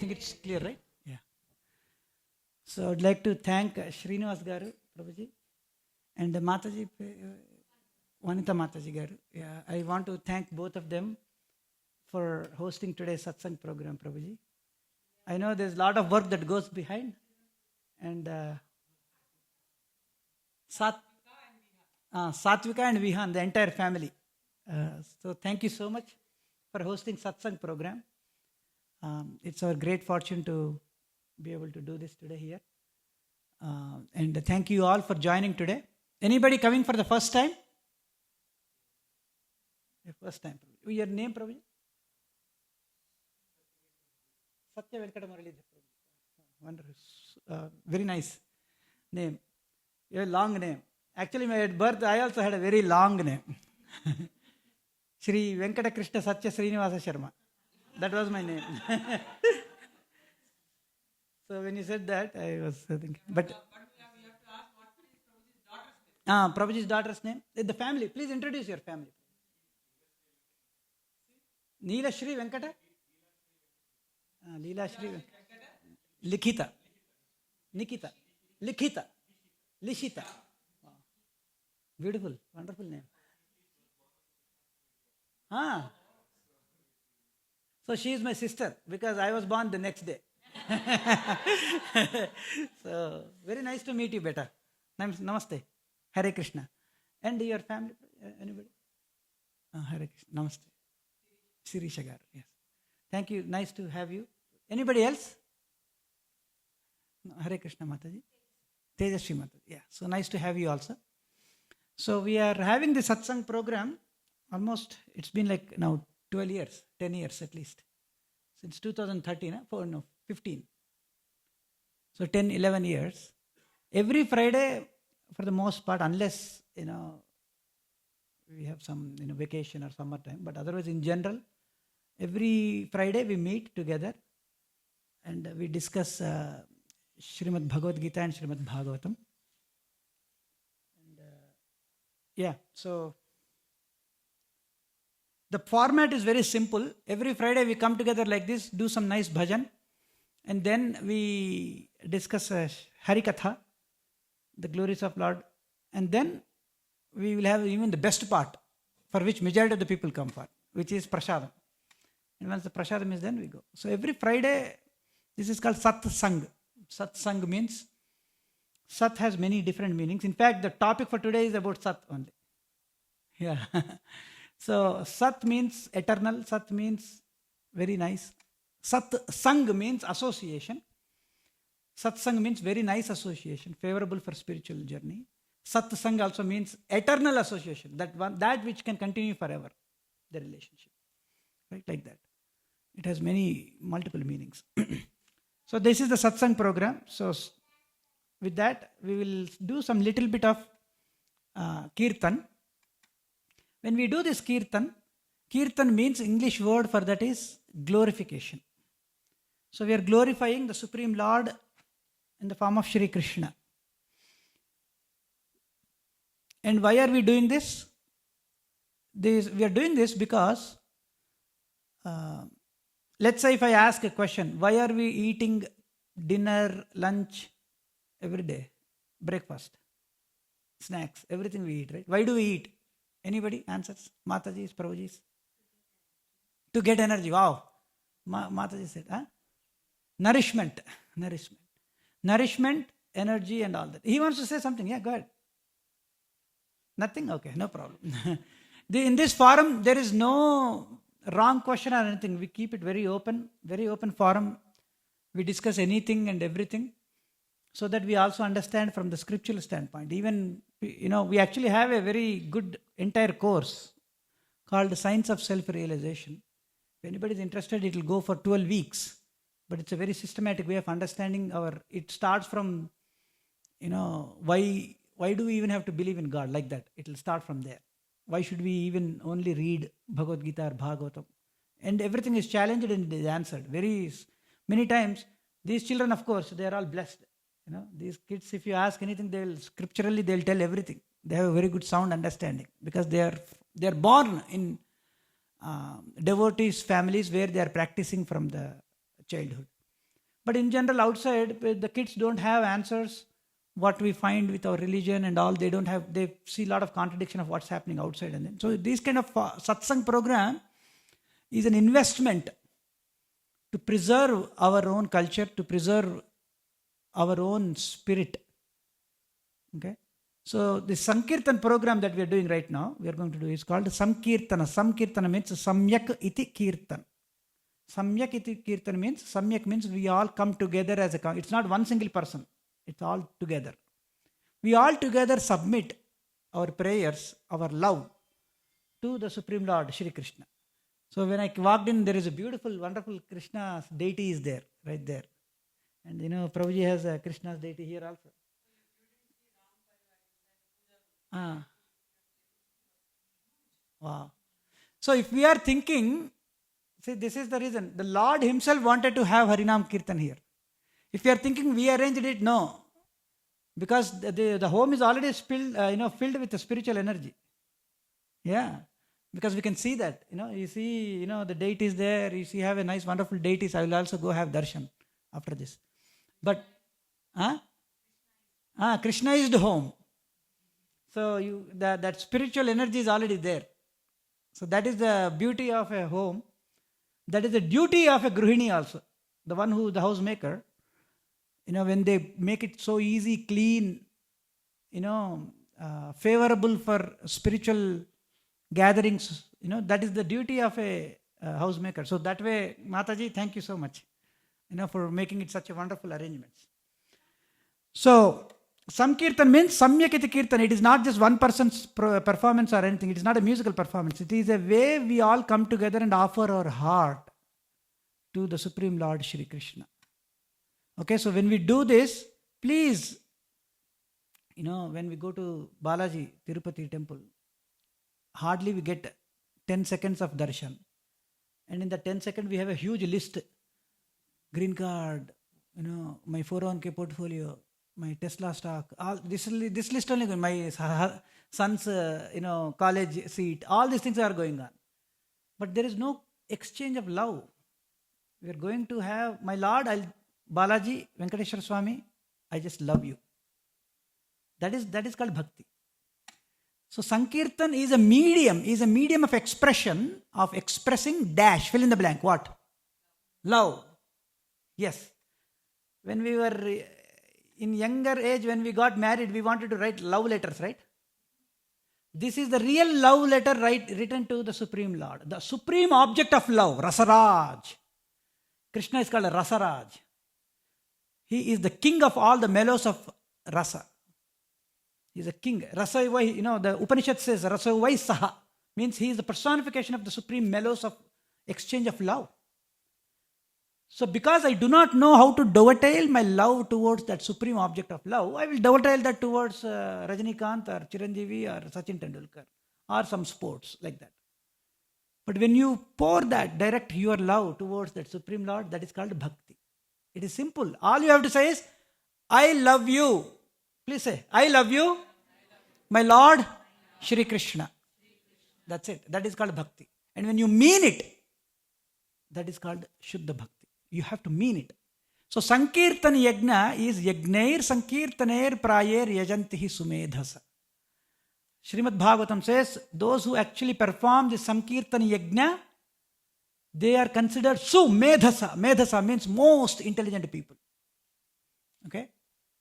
think it's clear, right? Yeah. So I'd like to thank Srinivas garu, Prabhuji, and Mataji, Vanita Mataji garu. Yeah, I want to thank both of them for hosting today's satsang program, Prabhuji. I know there's a lot of work that goes behind, and Satvika and Vihan, the entire family. So thank you so much for hosting satsang program. It's our great fortune to be able to do this today here. And thank you all for joining today. Anybody coming for the first time? The first time. Your name, Prabhuji? Satya Venkata Muralidhar. Wonderful. Very nice name. You have a long name. Actually, at birth, I also had a very long name. Shri Venkata Krishna Satya Srinivasa Sharma. That was my name. So when you said that, I was thinking. But we have to ask what is Prabhuji's daughter's name? The family. Please introduce your family. Neela Shri Venkata? Leela Shri Venkata. Likhita. Nikita. Likhita. Lishita. Wow. Beautiful. Wonderful name. So she is my sister because I was born the next day. So very nice to meet you, beta. Namaste. Hare Krishna. And your family? Anybody? Hare Krishna. Namaste. Sirisha garu. Yes. Thank you. Nice to have you. Anybody else? Hare Krishna Mataji. Tejasvi Mataji. Yeah. So nice to have you also. So we are having the satsang program. Almost, it's been like now 12 years, 10 years at least. Since 2013, 15. So 10, 11 years. Every Friday, for the most part, unless, we have some, vacation or summertime. But otherwise, in general, every Friday we meet together and we discuss Srimad Bhagavad Gita and Srimad Bhagavatam. And so the format is very simple. Every Friday we come together like this, do some nice bhajan, and then we discuss Harikatha, the glories of Lord, and then we will have even the best part for which majority of the people come for, which is prasadam. And once the prasadam is done, we go. So every Friday, this is called satsang. Satsang means, sat has many different meanings. In fact, the topic for today is about sat only. Yeah. So sat means eternal, sat means very nice. Sat sang means association. Satsang means very nice association, favorable for spiritual journey. Sat sang also means eternal association, that which can continue forever, the relationship. Right, like that. It has multiple meanings. So this is the satsang program. So with that, we will do some little bit of kirtan. When we do this kirtan means English word for that is glorification. So we are glorifying the Supreme Lord in the form of Shri Krishna. And why are we doing this? We are doing this because, let's say if I ask a question, why are we eating dinner, lunch every day? Breakfast, snacks, everything we eat, right? Why do we eat? Anybody answers? Mataji's, Prabhuji's? To get energy. Wow. Mataji said, Nourishment, energy and all that. He wants to say something. Yeah, go ahead. Nothing? Okay, no problem. In this forum, there is no wrong question or anything. We keep it very open forum. We discuss anything and everything so that we also understand from the scriptural standpoint. Even, we actually have a very good entire course called the Science of Self-Realization. If anybody is interested, it will go for 12 weeks. But it's a very systematic way of understanding it starts from, why do we even have to believe in God like that? It will start from there. Why should we even only read Bhagavad Gita or Bhagavatam? And everything is challenged and is answered. Many times, these children, of course, they are all blessed. These kids, if you ask anything, scripturally they'll tell everything. They have a very good sound understanding because they are born in devotees' families where they are practicing from the childhood. But in general, outside, the kids don't have answers what we find with our religion and all. They see a lot of contradiction of what's happening outside. And then, so this kind of satsang program is an investment to preserve our own culture, to preserve our own spirit. Okay? So the Sankirtan program that we are doing right now, we are going to do, is called Sankirtana. Sankirtana means Samyak iti Kirtan. Samyak iti Kirtan means, Samyak means we all come together as a, it's not one single person, it's all together. We all together submit our prayers, our love to the Supreme Lord, Shri Krishna. So when I walked in, there is a beautiful, wonderful Krishna's deity is there, right there. And Prabhuji has a Krishna's deity here also. Wow. So if we are thinking, see, this is the reason. The Lord himself wanted to have Harinam Kirtan here. If you are thinking we arranged it, no. Because the home is already filled with the spiritual energy. Yeah. Because we can see that. You see, the deity is there. You see, have a nice, wonderful deities. I will also go have darshan after this. But, Krishna is the home. So that spiritual energy is already there. So that is the beauty of a home. That is the duty of a Gruhini also. The one who, the housemaker, when they make it so easy, clean, favorable for spiritual gatherings, that is the duty of a housemaker. So that way, Mataji, thank you so much, for making it such a wonderful arrangements. So, Sankirtan means Samyak iti Kirtan. It is not just one person's performance or anything. It is not a musical performance. It is a way we all come together and offer our heart to the Supreme Lord Shri Krishna. Okay, so when we do this, please, when we go to Balaji, Tirupati temple, hardly we get 10 seconds of darshan. And in the 10 seconds, we have a huge list. Green card, my 401k portfolio, my Tesla stock, all this list only, my son's, college seat, all these things are going on. But there is no exchange of love. We are going to have, my Lord, Balaji, Venkateshwara Swami, I just love you. That is called bhakti. So Sankirtan is a medium of expression, of expressing dash, fill in the blank, what? Love. Yes. When we were in younger age, when we got married, we wanted to write love letters, right? This is the real love letter written to the Supreme Lord. The supreme object of love, Rasaraj. Krishna is called Rasaraj. He is the king of all the mellows of rasa. He is a king. Rasavai, the Upanishad says, Rasavai Saha, means he is the personification of the supreme mellows of exchange of love. So because I do not know how to dovetail my love towards that supreme object of love, I will dovetail that towards Rajinikanth or Chiranjeevi or Sachin Tendulkar or some sports like that. But when you pour that, direct your love towards that Supreme Lord, that is called bhakti. It is simple. All you have to say is, I love you. Please say, I love you, my Lord, Shri Krishna. That's it. That is called bhakti. And when you mean it, that is called Shuddha Bhakti. You have to mean it. So Sankirtan Yajna is Yagnair Sankirtaner Prayer Yajantihi Sumedhasa. Srimad Bhagavatam says, those who actually perform the Sankirtan Yajna, they are considered Sumedhasa. Medhasa means most intelligent people. Okay?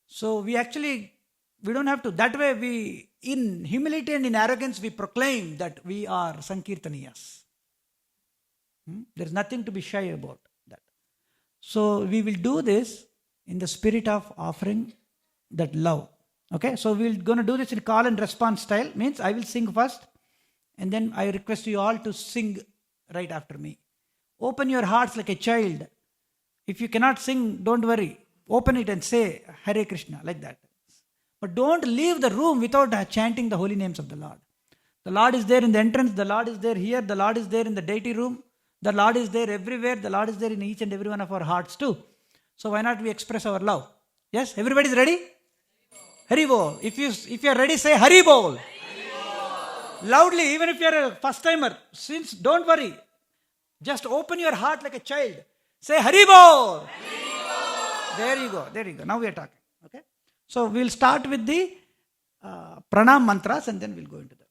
So we don't have to. That way we, in humility and in arrogance, we proclaim that we are Sankirtaniyas. There is nothing to be shy about that. So we will do this in the spirit of offering that love. Okay, so we're going to do this in call and response style. Means I will sing first and then I request you all to sing right after me. Open your hearts like a child. If you cannot sing, don't worry. Open it and say Hare Krishna like that. But don't leave the room without chanting the holy names of the Lord. The Lord is there in the entrance. The Lord is there here. The Lord is there in the deity room. The Lord is there everywhere. The Lord is there in each and every one of our hearts too. So why not we express our love? Yes, everybody is ready? Hari Bol. If you are ready, say Hari Bol. Loudly, even if you are a first timer. Since don't worry. Just open your heart like a child. Say Hari Bol. Hari Bol. There you go. Now we are talking. Okay. So we'll start with the pranam mantras and then we'll go into that.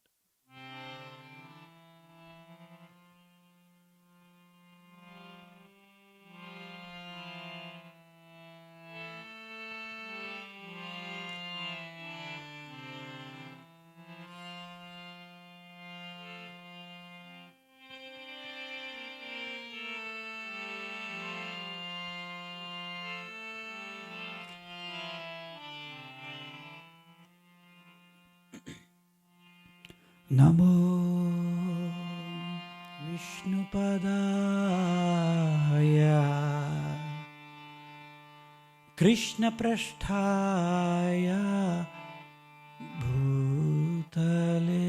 Namo Vishnupadaya Krishna Prasthaya Bhutale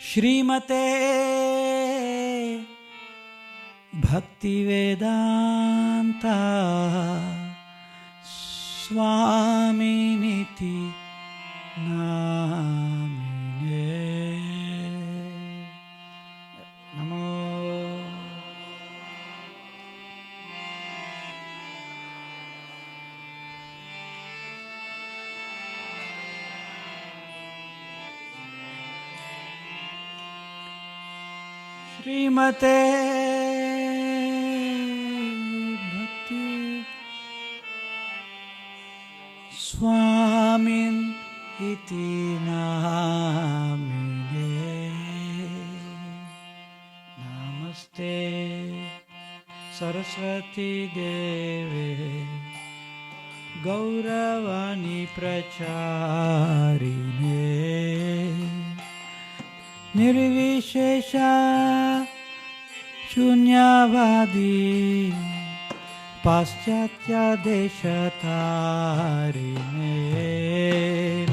Shrimate Bhaktivedanta Swaminiti Namine Namo Shrimate Bhakti Swamin iti namine Namaste Saraswati Deve Gauravani Pracharine Nirvishesha Shunyavadi Paschatya Deshatarine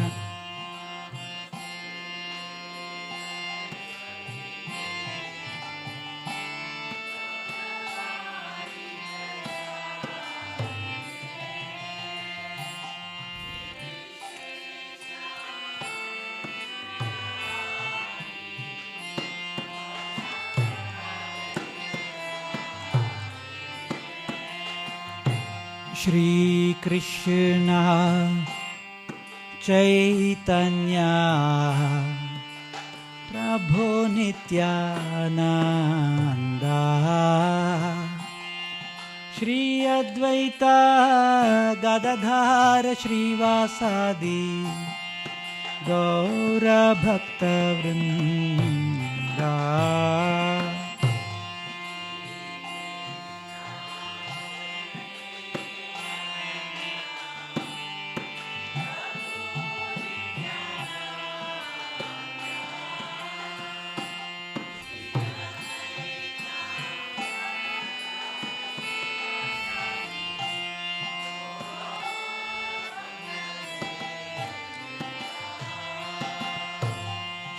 Shri Krishna Chaitanya Prabhu Nityananda Shri Advaita Gadadhara Shrivasadi Gaura Bhakta Vrinda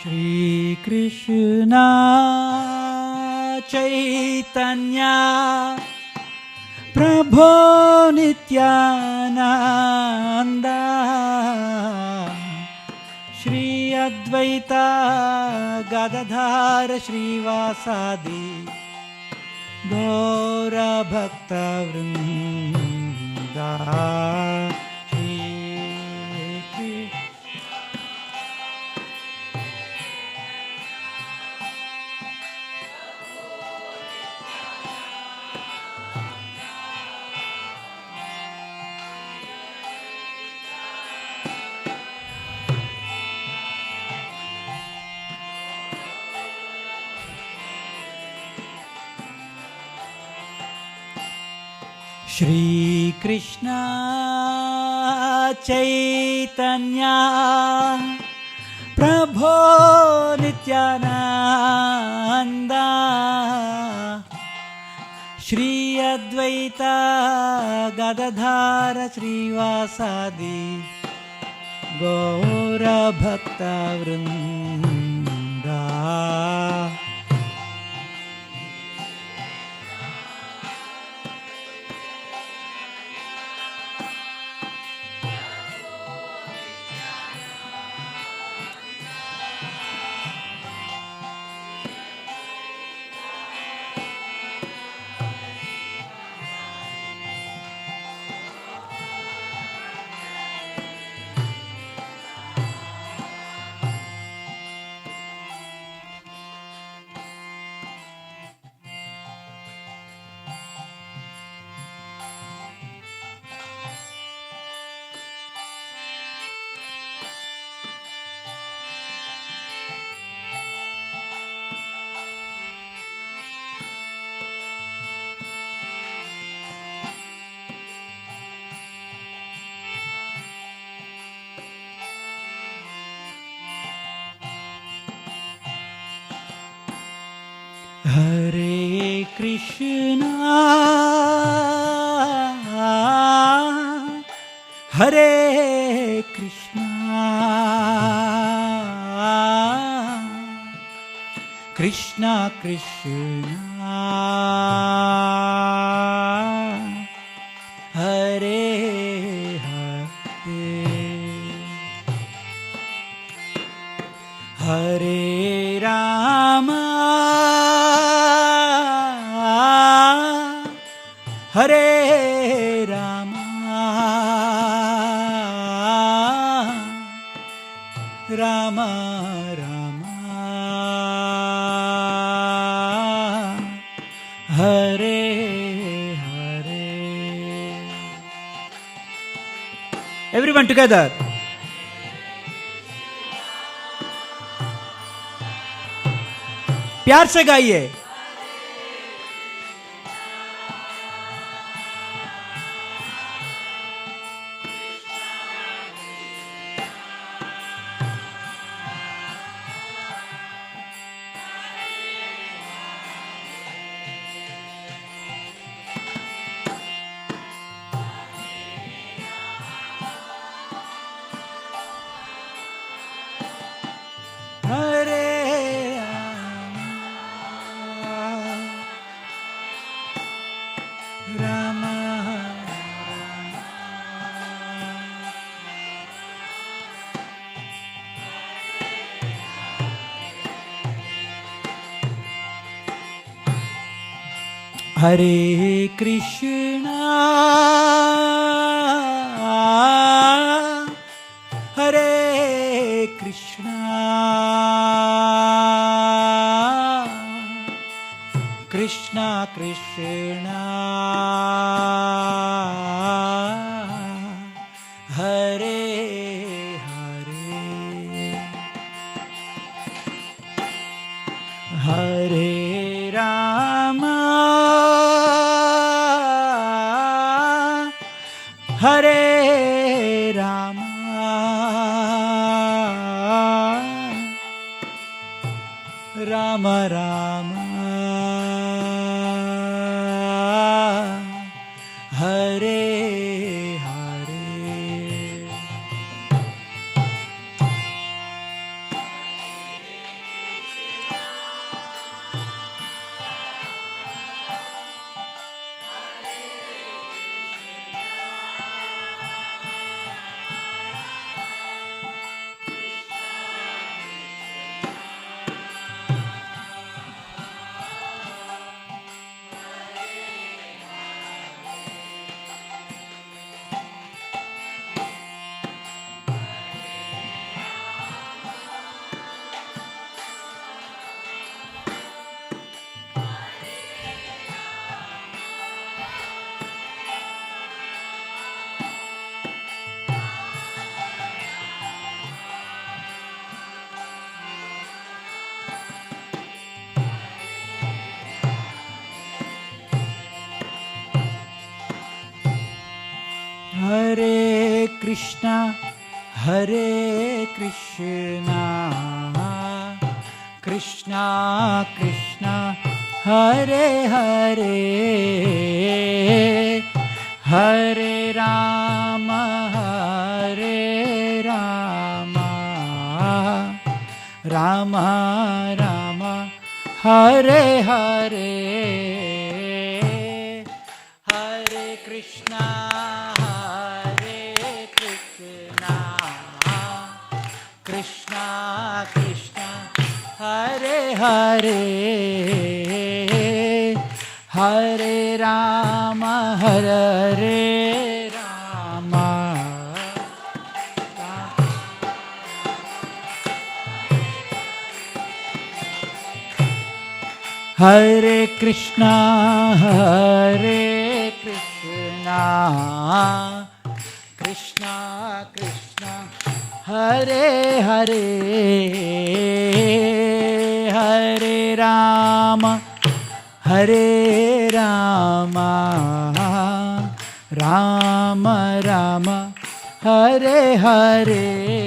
Shri Krishna Chaitanya Prabhu Nityananda Shri Advaita Gadadhara Shrivasadi Gaura Bhakta Vrinda Shri Krishna Chaitanya Prabhu Nityananda Shri Advaita Gadadhara Shrivasadi Gaura Bhakta Vrinda Hare Krishna, Hare Krishna, Krishna Krishna, Hare Hare, Hare Rama, Hare Rama, Rama Rama, Hare Hare. Everyone together. प्यार से गाइए. Hare Rama, Hare Krishna, Hare Krishna, Krishna Krishna, Hare Hare, Hare Rama, Hare Rama, Rama Rama, Hare Hare. Hare Krishna, Hare Krishna, Krishna Krishna, Hare Hare, Hare Rama, Hare Rama, Rama Rama, Hare Hare, Hare Krishna, Krishna Krishna, Hare Hare, Hare Rama, Hare Rama, Hare Krishna, Hare Krishna, Krishna Krishna, Hare Hare, Hare Rama, Hare Rama, Rama Rama, Hare Hare.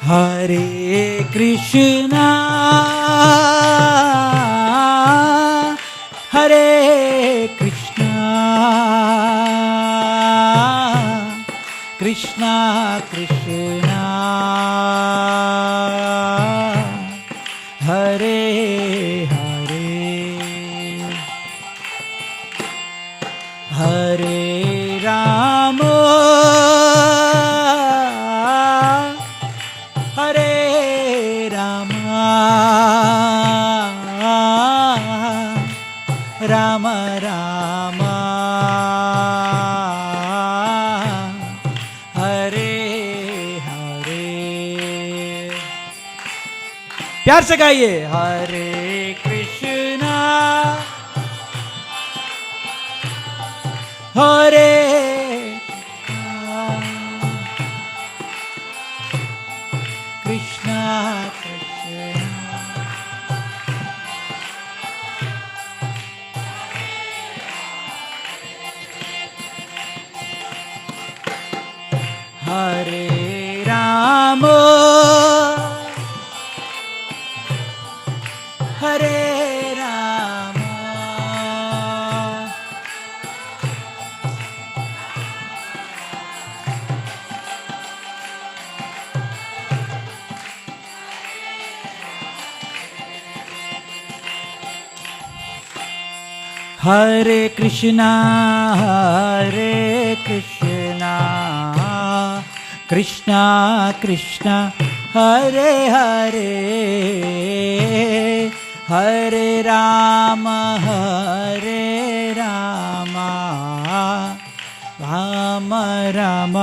Hare Krishna, Hare Krishna, Krishna Krishna, Hare Hare, Hare Rama, Hare Rama, Rama Rama, Hare Hare. प्यार से गाइए. हरे कृष्णा, हरे कृष्णा, कृष्णा हरे राम, हरे राम, हरे कृष्णा, हरे कृष्णा, कृष्णा कृष्णा, हरे हरे, हरे राम, राम राम,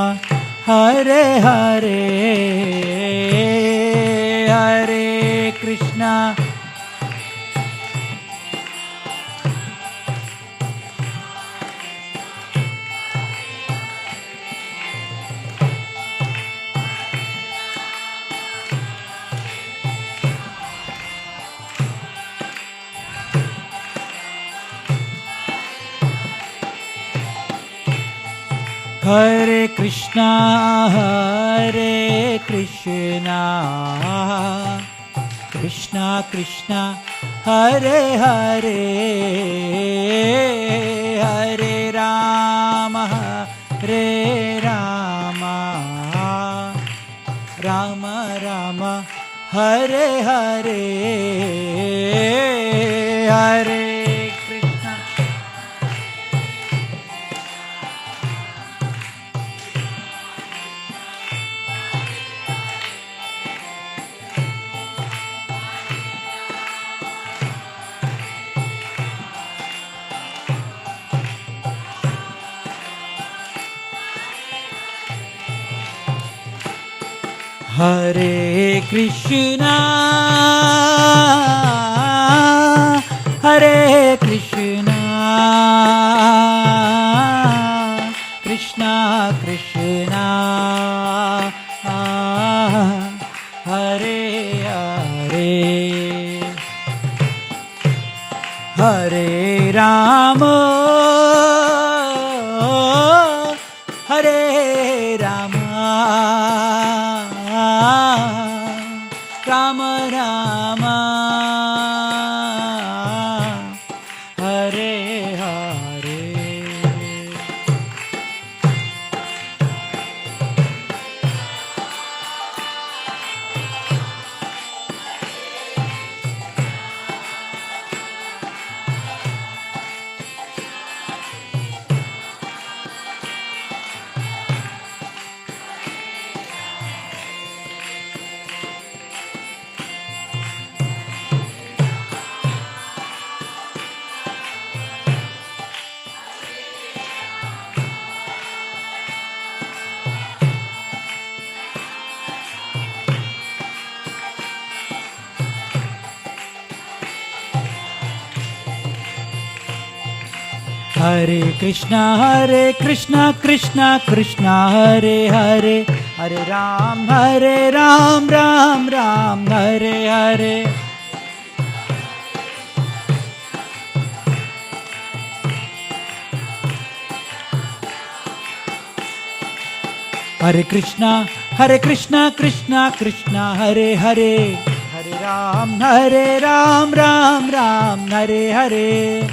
हरे हरे, हरे कृष्णा, हरे कृष्णा, हरे कृष्णा, कृष्णा कृष्णा, हरे हरे, हरे राम, राम राम, हरे हरे, हरे कृष्णा. हरे कृष्णा, हरे कृष्णा, कृष्णा कृष्णा, हरे हरे, हरे राम, हरे राम, राम राम, हरे हरे. हरे कृष्णा, कृष्णा कृष्णा, हरे हरे, हरे राम, राम राम, हरे हरे. हरे Krishna, Hare Krishna Krishna Krishna Hare Hare, Hare Ram Ram Ram Hare Hare.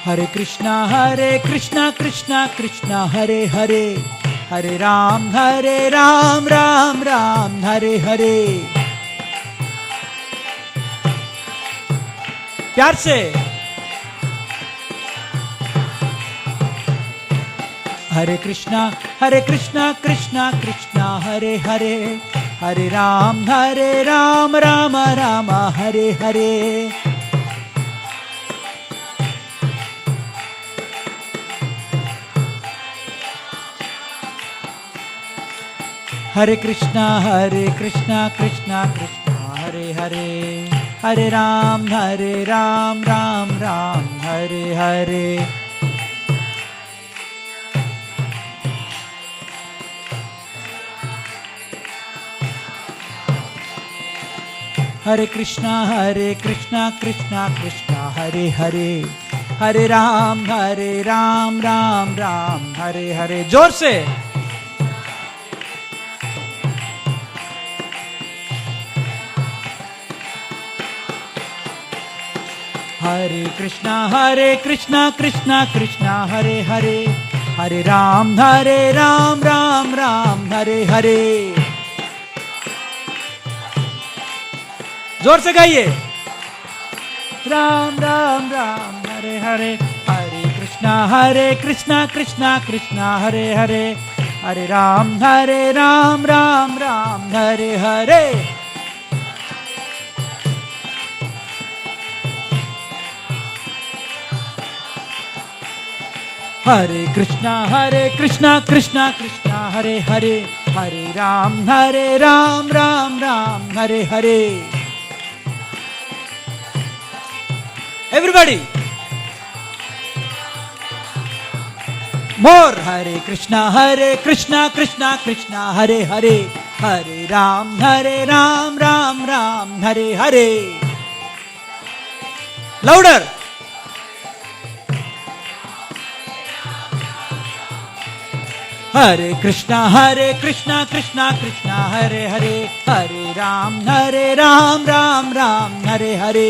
Hare Krishna Krishna Krishna Hare Hare, Hare Ram Ram Hare Hare. प्यार से हरे कृष्णा कृष्णा कृष्णा हरे हरे, हरे राम राम राम हरे हरे. हरे कृष्णा कृष्णा कृष्णा हरे हरे, हरे राम राम राम हरे हरे. हरे कृष्णा कृष्णा कृष्णा हरे हरे, हरे राम राम राम हरे हरे. जोर से हरे कृष्णा कृष्णा कृष्णा हरे हरे, हरे राम राम राम हरे हरे. जोर से गाइए. राम राम राम हरे हरे, हरे कृष्णा कृष्णा हरे हरे, हरे राम राम राम हरे हरे. हरे कृष्णा कृष्णा हरे हरे, हरे Ram Ram Ram Hare Hare. Everybody, more. Hare Krishna Krishna Hare Hare, Hare Ram Ram Hare Hare. Louder. Hare Krishna Krishna Hare Hare, Hare Ram Ram Hare Hare.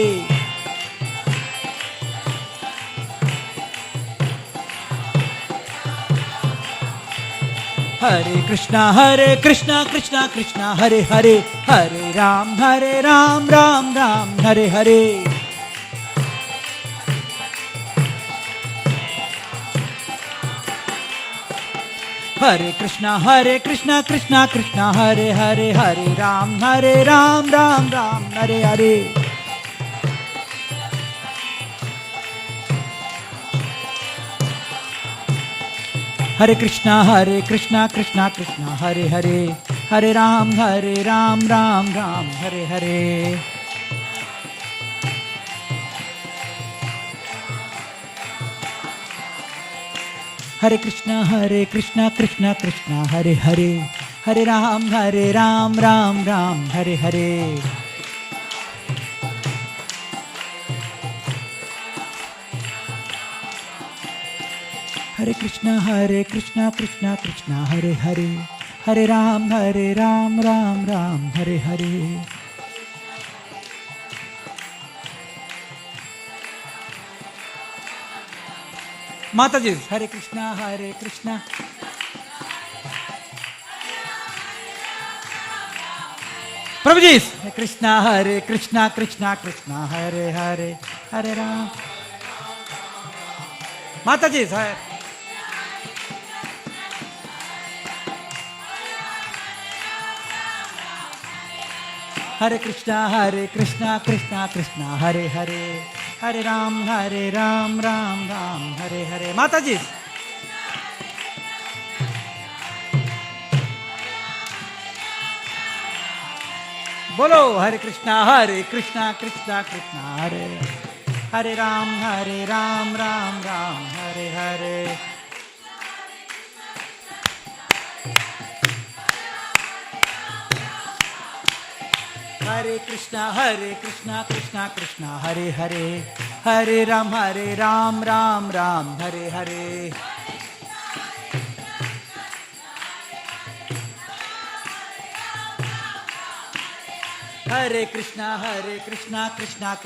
हरे कृष्णा कृष्णा हरे हरे, हरे राम राम हरे हरे. हरे कृष्णा कृष्णा हरे हरे, हरे राम राम हरे हरे. हरे कृष्णा कृष्णा हरे हरे, हरे राम राम हरे हरे. हरे कृष्णा कृष्णा हरे हरे, हरे राम राम हरे हरे. हरे कृष्णा कृष्णा हरे हरे, हरे राम राम हरे हरे. माता जी हरे कृष्णा प्रभु जी हरे कृष्णा हरे हरे, हरे राम. माता जी हरे कृष्णा हरे हरे, हरे राम राम हरे हरे. माता जी बोलो. हरे Krishna Hare Hare Ram Ram Hare Hare. Hare Krishna Krishna Krishna Hare Hare, Hare Ram Ram Ram Hare Hare. Hare Krishna Krishna Krishna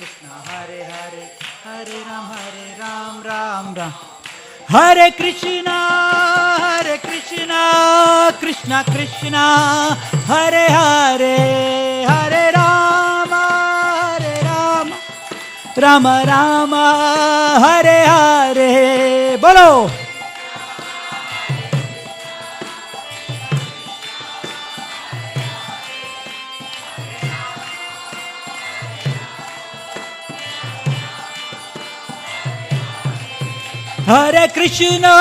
Hare Hare, Hare Ram Ram Ram. Hare Krishna Krishna Krishna Hare Hare, Hare Rama Rama Rama Hare Hare. Bolo. Hare Krishna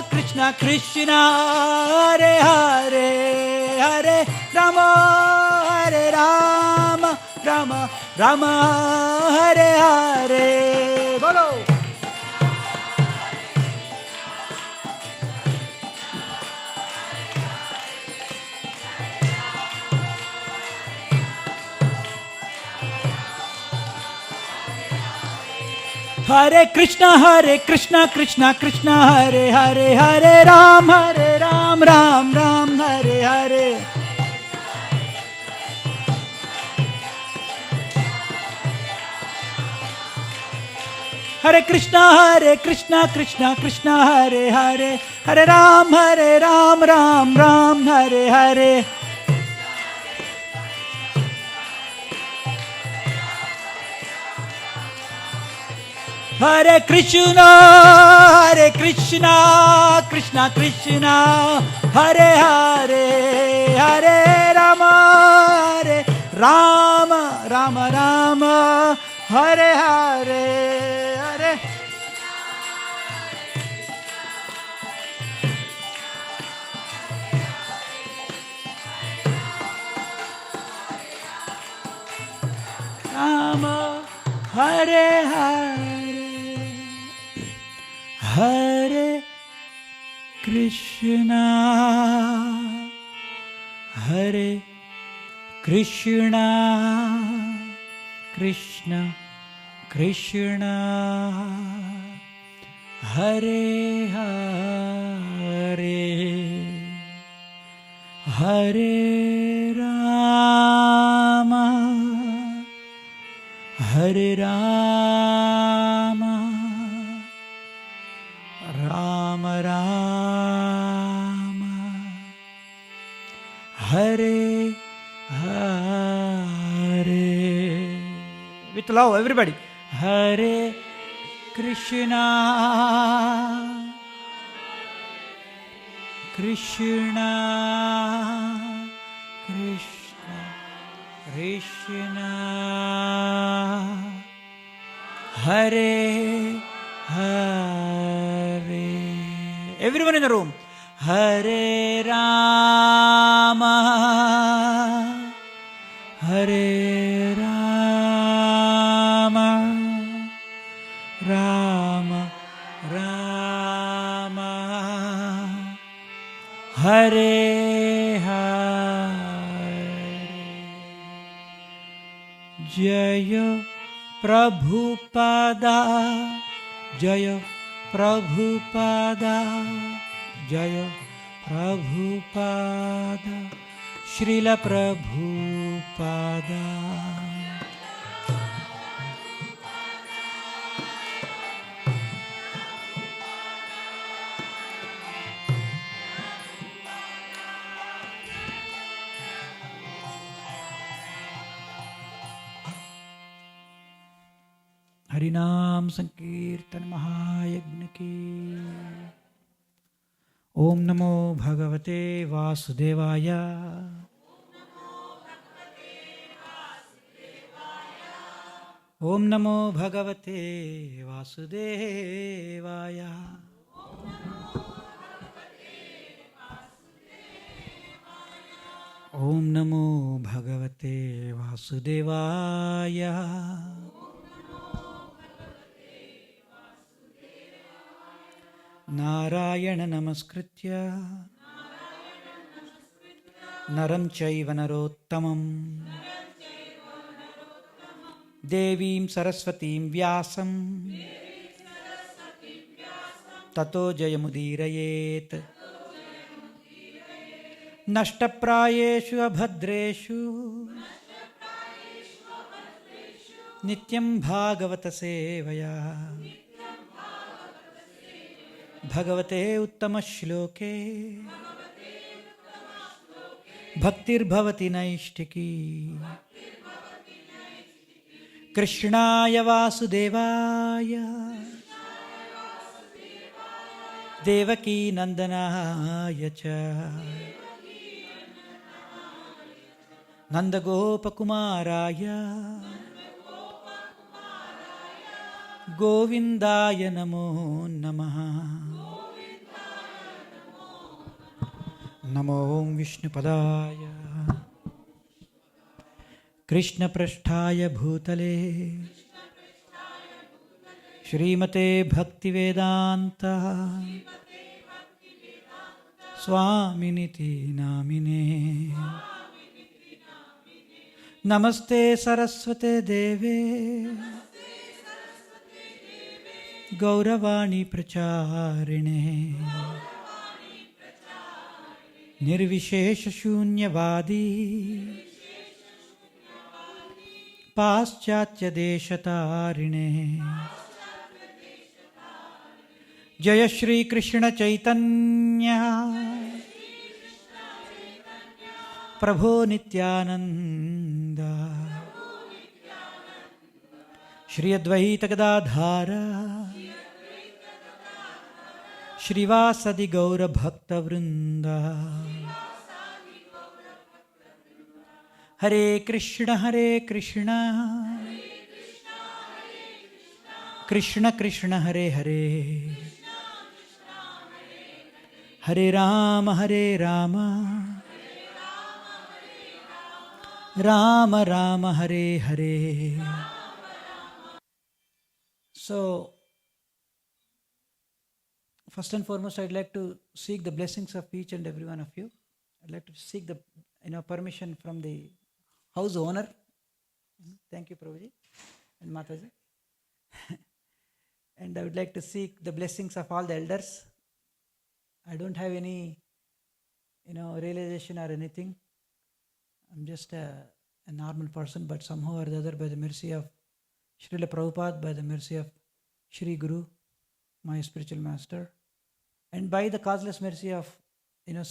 Krishna Krishna Hare Hare, Hare Rama Rama Rama Hare Hare. Bolo. Hare Krishna Krishna Krishna Hare Hare, Hare Ram Ram Hare Hare. Hare Krishna Krishna Krishna Hare Hare, Hare Ram Ram Hare Hare. Hare Krishna Krishna Krishna Hare Hare, Hare Rama Rama Hare Hare, Hare. Rama Hare Hare, Hare Krishna Krishna Krishna Hare Hare, Hare Rama Rama Rama Hare Hare. With love, everybody. Hare Krishna Krishna Krishna Hare Hare. Everyone in the room. Hare Rama Rama Rama Hare Hare. Jaya Prabhupada, Jaya Prabhupada, Jaya Prabhupada, Srila Prabhupada. हरिनाम संकीर्तन महायज्ञ की। ओम नमो भगवते वासुदेवाय। ओम नमो भगवते वासुदेवाय। ओम नमो भगवते वासुदेवाय। नारायण नमस्कृत्य నరం చైవ నరోత్తమం దేవీం సరస్వతీం వ్యాసం తతో జయముదీరయేత్. నష్టప్రాయేషు అభద్రేషు నిత్యం భాగవత సేవయా భగవతే ఉత్తమ శ్లోకే భక్తిర్భవతి నైష్టికీ. కృష్ణాయ వాసుదేవాయ దేవకీ నందనాయ చ నందగోపకుమారాయ గోవిందాయ నమో నమః. నమో విష్ణుపదాయ కృష్ణపృష్ఠాయ భూతలే శ్రీమతే భక్తివేదాంత స్వామినితి నామినే. నమస్తే సరస్వతే దేవే గౌరవాణి ప్రచారిణే నిర్విశేష శూన్యవాదీ పాశ్చాత్య దేశతారిణే. జయ శ్రీ కృష్ణ చైతన్య ప్రభో నిత్యానంద శ్రీ అద్వైత గదాధార శ్రీవాసది గౌర భక్త వృంద. Hare Krishna Krishna Krishna Hare Hare Hare Rama Rama Rama Hare Hare. So, first and foremost, I'd like to seek the blessings of each and every one of you. I'd like to seek the permission from the house owner. Thank you, Prabhuji and Mataji. And I would like to seek the blessings of all the elders. I don't have any, realization or anything. I'm just a normal person, but somehow or the other, by the mercy of Srila Prabhupada, by the mercy of Shri Guru, my spiritual master, and by the causeless mercy of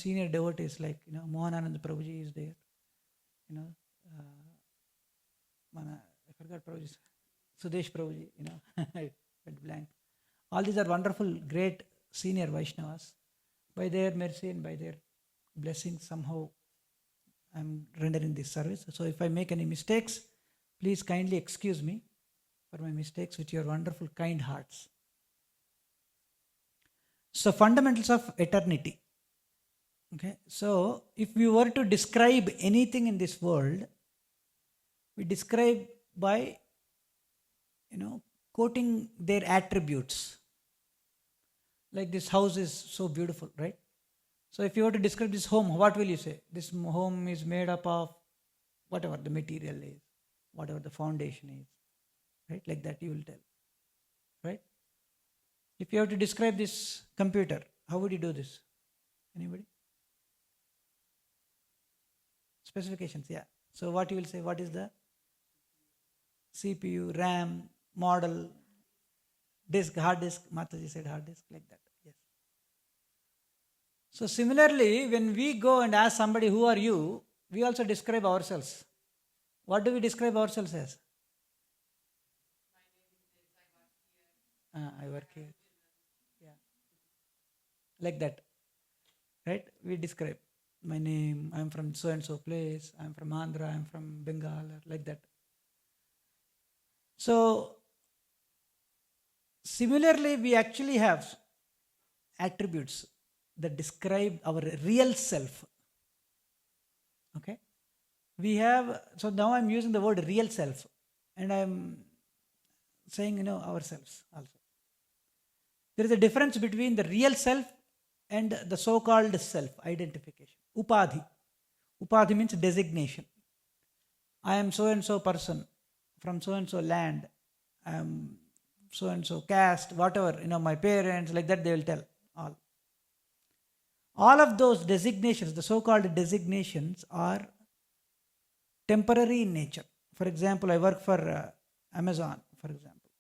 senior devotees like Mohananand Prabhuji is there. I forgot Prabhuji, Sudesh Prabhuji. I went blank. All these are wonderful, great senior Vaishnavas. By their mercy and by their blessings, somehow I'm rendering this service. So if I make any mistakes, please kindly excuse me for my mistakes with your wonderful, kind hearts. So, fundamentals of eternity. Okay, so if we were to describe anything in this world, we describe by, quoting their attributes. Like this house is so beautiful, right? So if you were to describe this home, what will you say? This home is made up of whatever the material is, whatever the foundation is, right? Like that you will tell, right? If you have to describe this computer, how would you do this? Anybody? Specifications, yeah. So what you will say, what is the CPU, RAM, model, disk, hard disk? Mataji said hard disk, like that, yes. So similarly, when we go and ask somebody, who are you? We also describe ourselves. What do we describe ourselves as? I work here. Yeah. Like that. Right? We describe my name, I'm from so and so place, I'm from Andhra, I'm from Bengal, like that. So, similarly, we actually have attributes that describe our real self. Okay? We have, so now I'm using the word real self, and I'm saying, ourselves also. There is a difference between the real self and the so-called self, identification. Upadhi. Upadhi means designation. I am so and so person from so and so land. I am so and so caste, whatever, my parents, like that they will tell all. All of those designations, the so-called designations, are temporary in nature. For example, I work for Amazon, for example.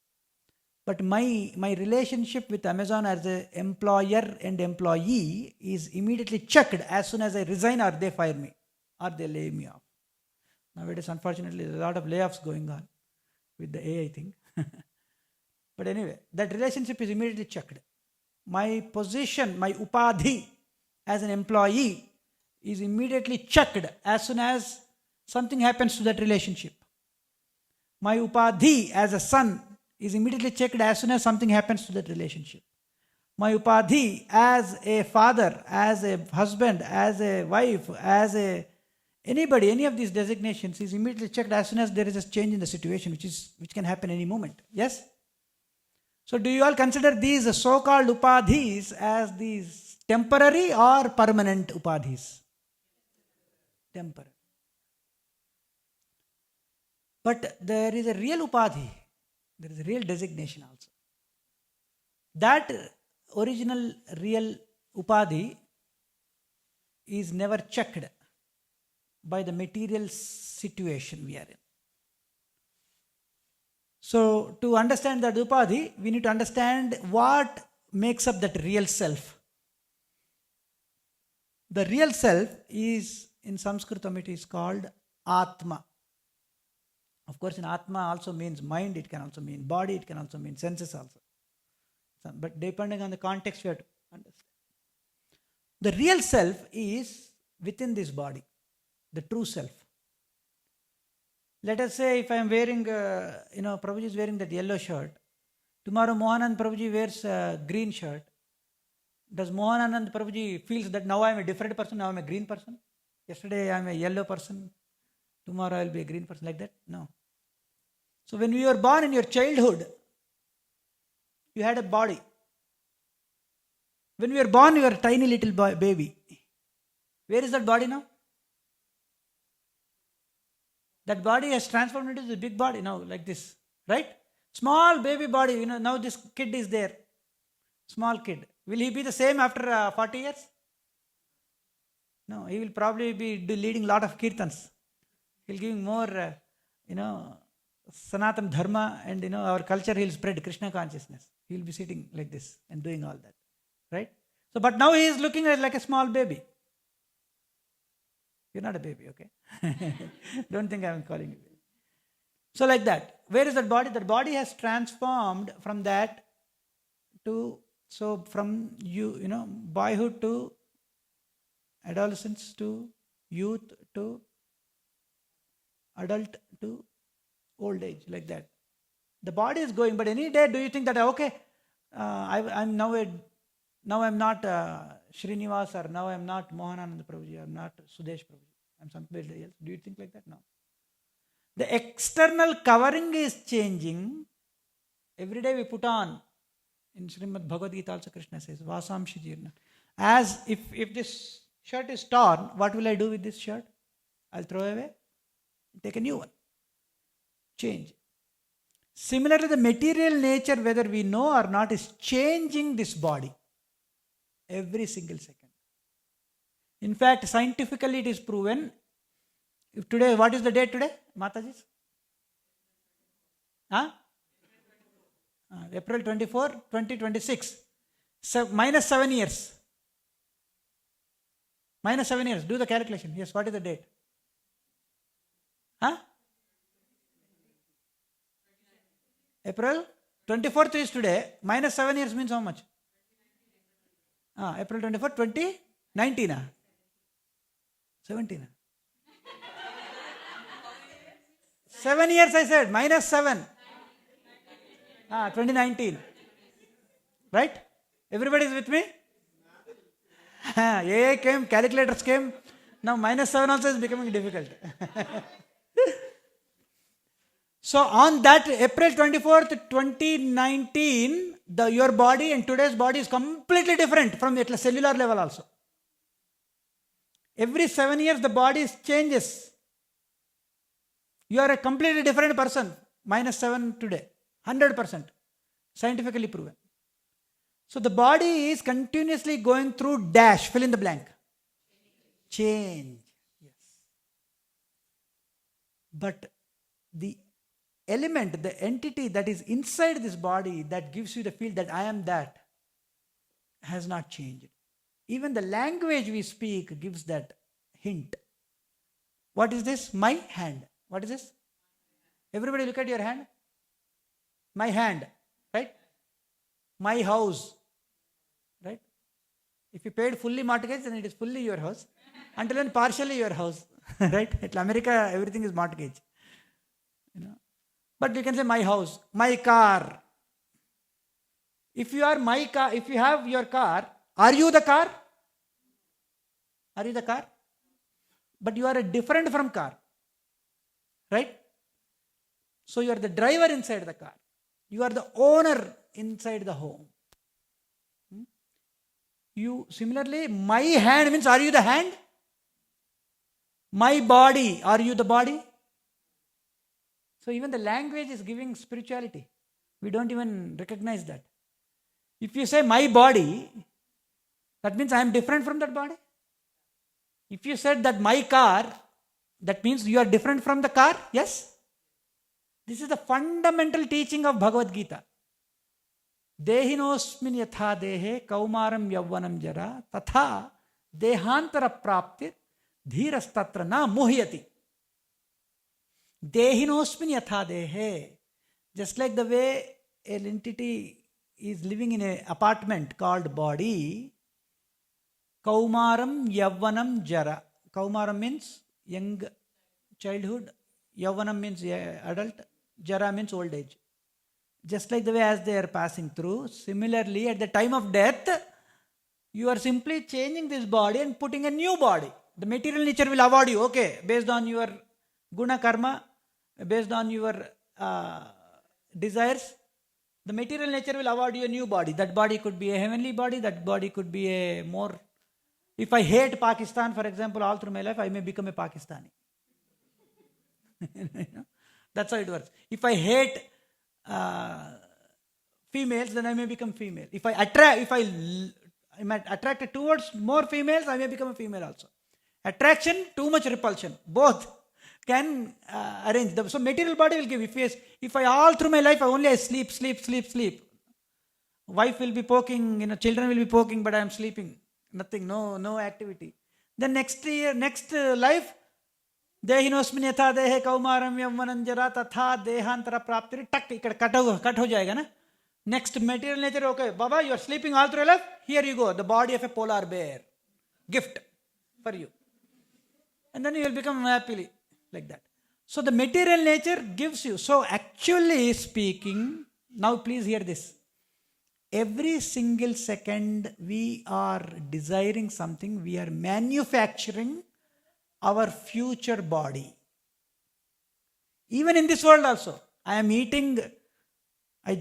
But my relationship with Amazon as an employer and employee is immediately checked as soon as I resign, or they fire me, or they lay me off. Nowadays, unfortunately, there's a lot of layoffs going on with the AI thing. But anyway, that relationship is immediately checked. My position, my upadhi as an employee is immediately checked as soon as something happens to that relationship. My upadhi as a son is immediately checked as soon as something happens to that relationship. My upadhi as a father, as a husband, as a wife, as anybody, any of these designations is immediately checked as soon as there is a change in the situation, which can happen any moment. Yes? So do you all consider these so-called upadhis as these temporary or permanent upadhis? Temporary. But there is a real upadhi. There is a real designation also. That original real upadhi is never checked by the material situation we are in. So to understand that upadhi, we need to understand what makes up that real self. The real self is, in Sanskritam it is called Atma. Of course, in Atma also means mind, it can also mean body, it can also mean senses also. But depending on the context, we have to understand. The real self is within this body, the true self. Let us say if I am wearing, Prabhuji is wearing that yellow shirt. Tomorrow Mohanand Prabhuji wears a green shirt. Does Mohanand Prabhuji feels that now I am a different person, now I am a green person? Yesterday I am a yellow person, tomorrow I will be a green person, like that? No. So when you were born in your childhood, you had a body. When we were born, you were a tiny little baby. Where is that body now? That body has transformed into the big body now, like this, right? Small baby body, now this kid is there. Small kid. Will he be the same after 40 years? No, he will probably be leading a lot of kirtans. He'll give more, Sanatan Dharma, and our culture, he'll spread Krishna consciousness. He'll be sitting like this and doing all that, right? So, but now he is looking like a small baby. You're not a baby, okay? Don't think I'm calling you baby. So like that. Where is that body? That body has transformed from that to, so from boyhood to adolescence to youth to adult to old age, like that. The body is going, but any day do you think that, okay, I'm now I'm not Srinivas, or now I'm not Mohanananda Prabhuji, I'm not Sudesh Prabhuji, I'm somebody else. Do you think like that? No. The external covering is changing. Every day we put on. In Srimad Bhagavad Gita also Krishna says, Vasamshi Jirna. As if this shirt is torn, what will I do with this shirt? I'll throw away, take a new one. Change. Similarly, the material nature, whether we know or not, is changing this body every single second. In fact, scientifically it is proven. If today, what is the date today, Mataji? April 24, 2026. So, minus 7 years. Minus 7 years. Do the calculation. Yes, what is the date? April 24th is today. Minus 7 years means how much? April 24th, 2019. 17. 7 years I said. Minus 7. 2019. Right? Everybody is with me? AI came, calculators came. Now minus 7 also is becoming difficult. So on that April 24th, 2019, your body and today's body is completely different from at a cellular level also. Every 7 years the body changes. You are a completely different person, -7 today, 100%, scientifically proven. So the body is continuously going through dash, fill in the blank. Change. Yes. But the element, the entity that is inside this body that gives you the feel that I am that, has not changed. Even the language we speak gives that hint. What is this? My hand. What is this? Everybody look at your hand. My hand, right? My house, right? If you paid fully mortgage, then it is fully your house. Until then partially your house, right? In America, everything is mortgage. But you can say my house, my car. If you are my car, if you have your car, are you the car? Are you the car? But you are different from car, right? So you are the driver inside the car. You are the owner inside the home. You similarly, my hand means, are you the hand? My body, are you the body? So even the language is giving spirituality. We don't even recognize that. If you say my body, that means I am different from that body. If you said that my car, that means you are different from the car. Yes? This is the fundamental teaching of Bhagavad Gita. Dehinosmin yatha dehe kaumaram yavvanam jara tatha dehantara praptir dhirastatra na muhyati. Dehinosmin yatha dehe. Just like the way an entity is living in an apartment called body, kaumaram yavvanam jara. Kaumaram means young childhood, yavvanam means adult, jara means old age. Just like the way as they are passing through, similarly at the time of death, you are simply changing this body and putting a new body. The material nature will award you, okay, based on your guna karma, based on your desires. The material nature will award you a new body. That body could be a heavenly body, that body could be a more... If I hate Pakistan, for example, all through my life, I may become a Pakistani. That's how it works. If I hate females, then I may become female. If I am attracted towards more females, I may become a female also. Attraction, too much repulsion. Both can arrange. So material body will give. If I all through my life, I sleep. Wife will be poking, children will be poking, but I am sleeping. Nothing, no activity. Then next life, dehinosmin yatha dehe kaumaram yavvanam jara tatha dehantara praptir tak ikkada cut ho jayega na. Next material nature, okay, Baba, you are sleeping all through life, here you go, the body of a polar bear, gift for you. And then you will become happily like that. So the material nature gives you. So actually speaking, now please hear this. Every single second we are desiring something, we are manufacturing our future body. Even in this world also. I am eating, I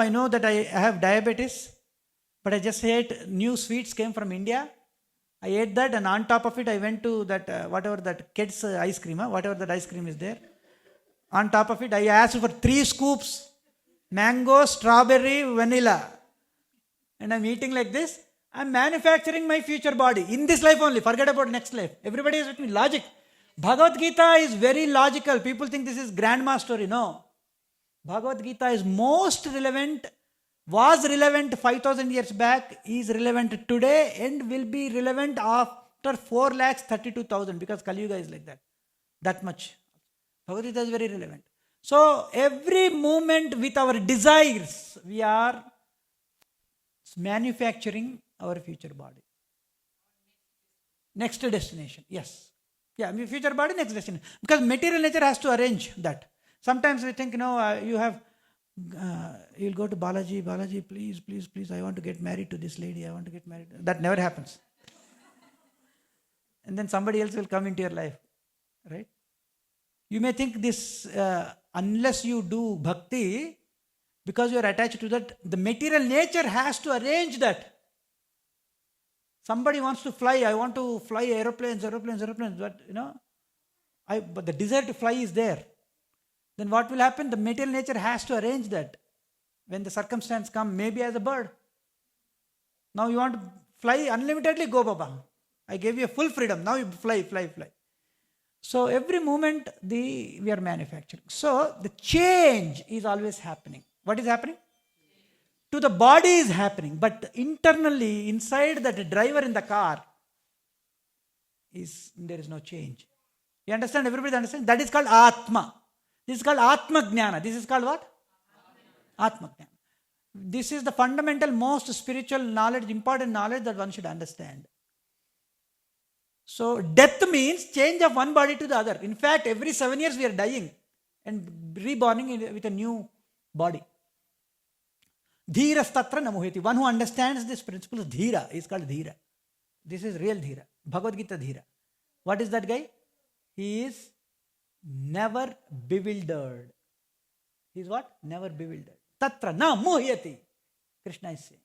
know that I have diabetes, but I just ate new sweets came from India. I ate that, and on top of it I went to that, whatever that kids ice cream, whatever that ice cream is there. On top of it I asked for 3 scoops, mango, strawberry, vanilla. And I'm eating like this. I'm manufacturing my future body in this life only. Forget about next life. Everybody is with me. Logic. Bhagavad Gita is very logical. People think this is grandma story. No. Bhagavad Gita is most relevant, was relevant 5,000 years back, is relevant today, and will be relevant after 4,32,000, because Kali Yuga is like that. That much. Bhagavad Gita is very relevant. So every moment with our desires, we are manufacturing our future body. Next destination. Yes. Yeah, future body, next destination. Because material nature has to arrange that. Sometimes we think, you'll go to Balaji, please, I want to get married to this lady, I want to get married. That never happens. And then somebody else will come into your life. Right? You may think this, unless you do bhakti, because you are attached to that, the material nature has to arrange that. Somebody wants to fly. I want to fly aeroplanes, but but the desire to fly is there. Then what will happen? The material nature has to arrange that. When the circumstance comes, maybe as a bird. Now you want to fly unlimitedly, go Baba. I gave you a full freedom. Now you fly. So every moment we are manufacturing. So the change is always happening. What is happening? To the body is happening. But internally, inside that driver in the car, there is no change. You understand? Everybody understand? That is called Atma. This is called Atma Jnana. This is called what? Atma Jnana. This is the fundamental, most spiritual knowledge, important knowledge that one should understand. So death means change of one body to the other. In fact, every 7 years we are dying and reborning with a new body. Dhirastatra namuheti. One who understands this principle of dhira is called dhira. This is real dhira. Bhagavad Gita dhira. What is that guy? He is never bewildered. He is what? Never bewildered. Tatra na muhyati. Krishna is saying.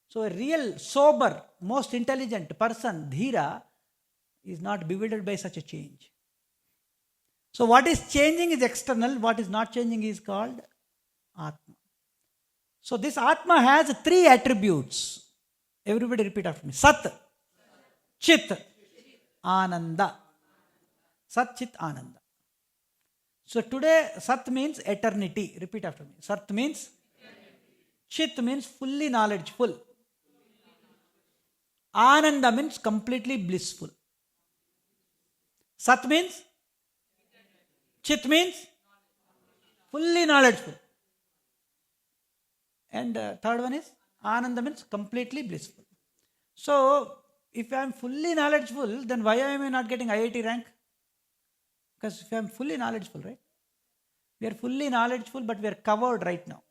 So a real, sober, most intelligent person, dhira, is not bewildered by such a change. So what is changing is external. What is not changing is called Atma. So this Atma has 3 attributes. Everybody repeat after me. Sat, Chit, Ananda. Sat, Chit, Ananda. So today Sat means eternity. Repeat after me. Sat means Chit means fully knowledgeful. Ananda means completely blissful. Sat means? Chit means? Fully knowledgeful. And third one is? Ananda means completely blissful. So, if I am fully knowledgeful, then why am I not getting IIT rank? Because if I am fully knowledgeful, right? We are fully knowledgeful, but we are covered right now.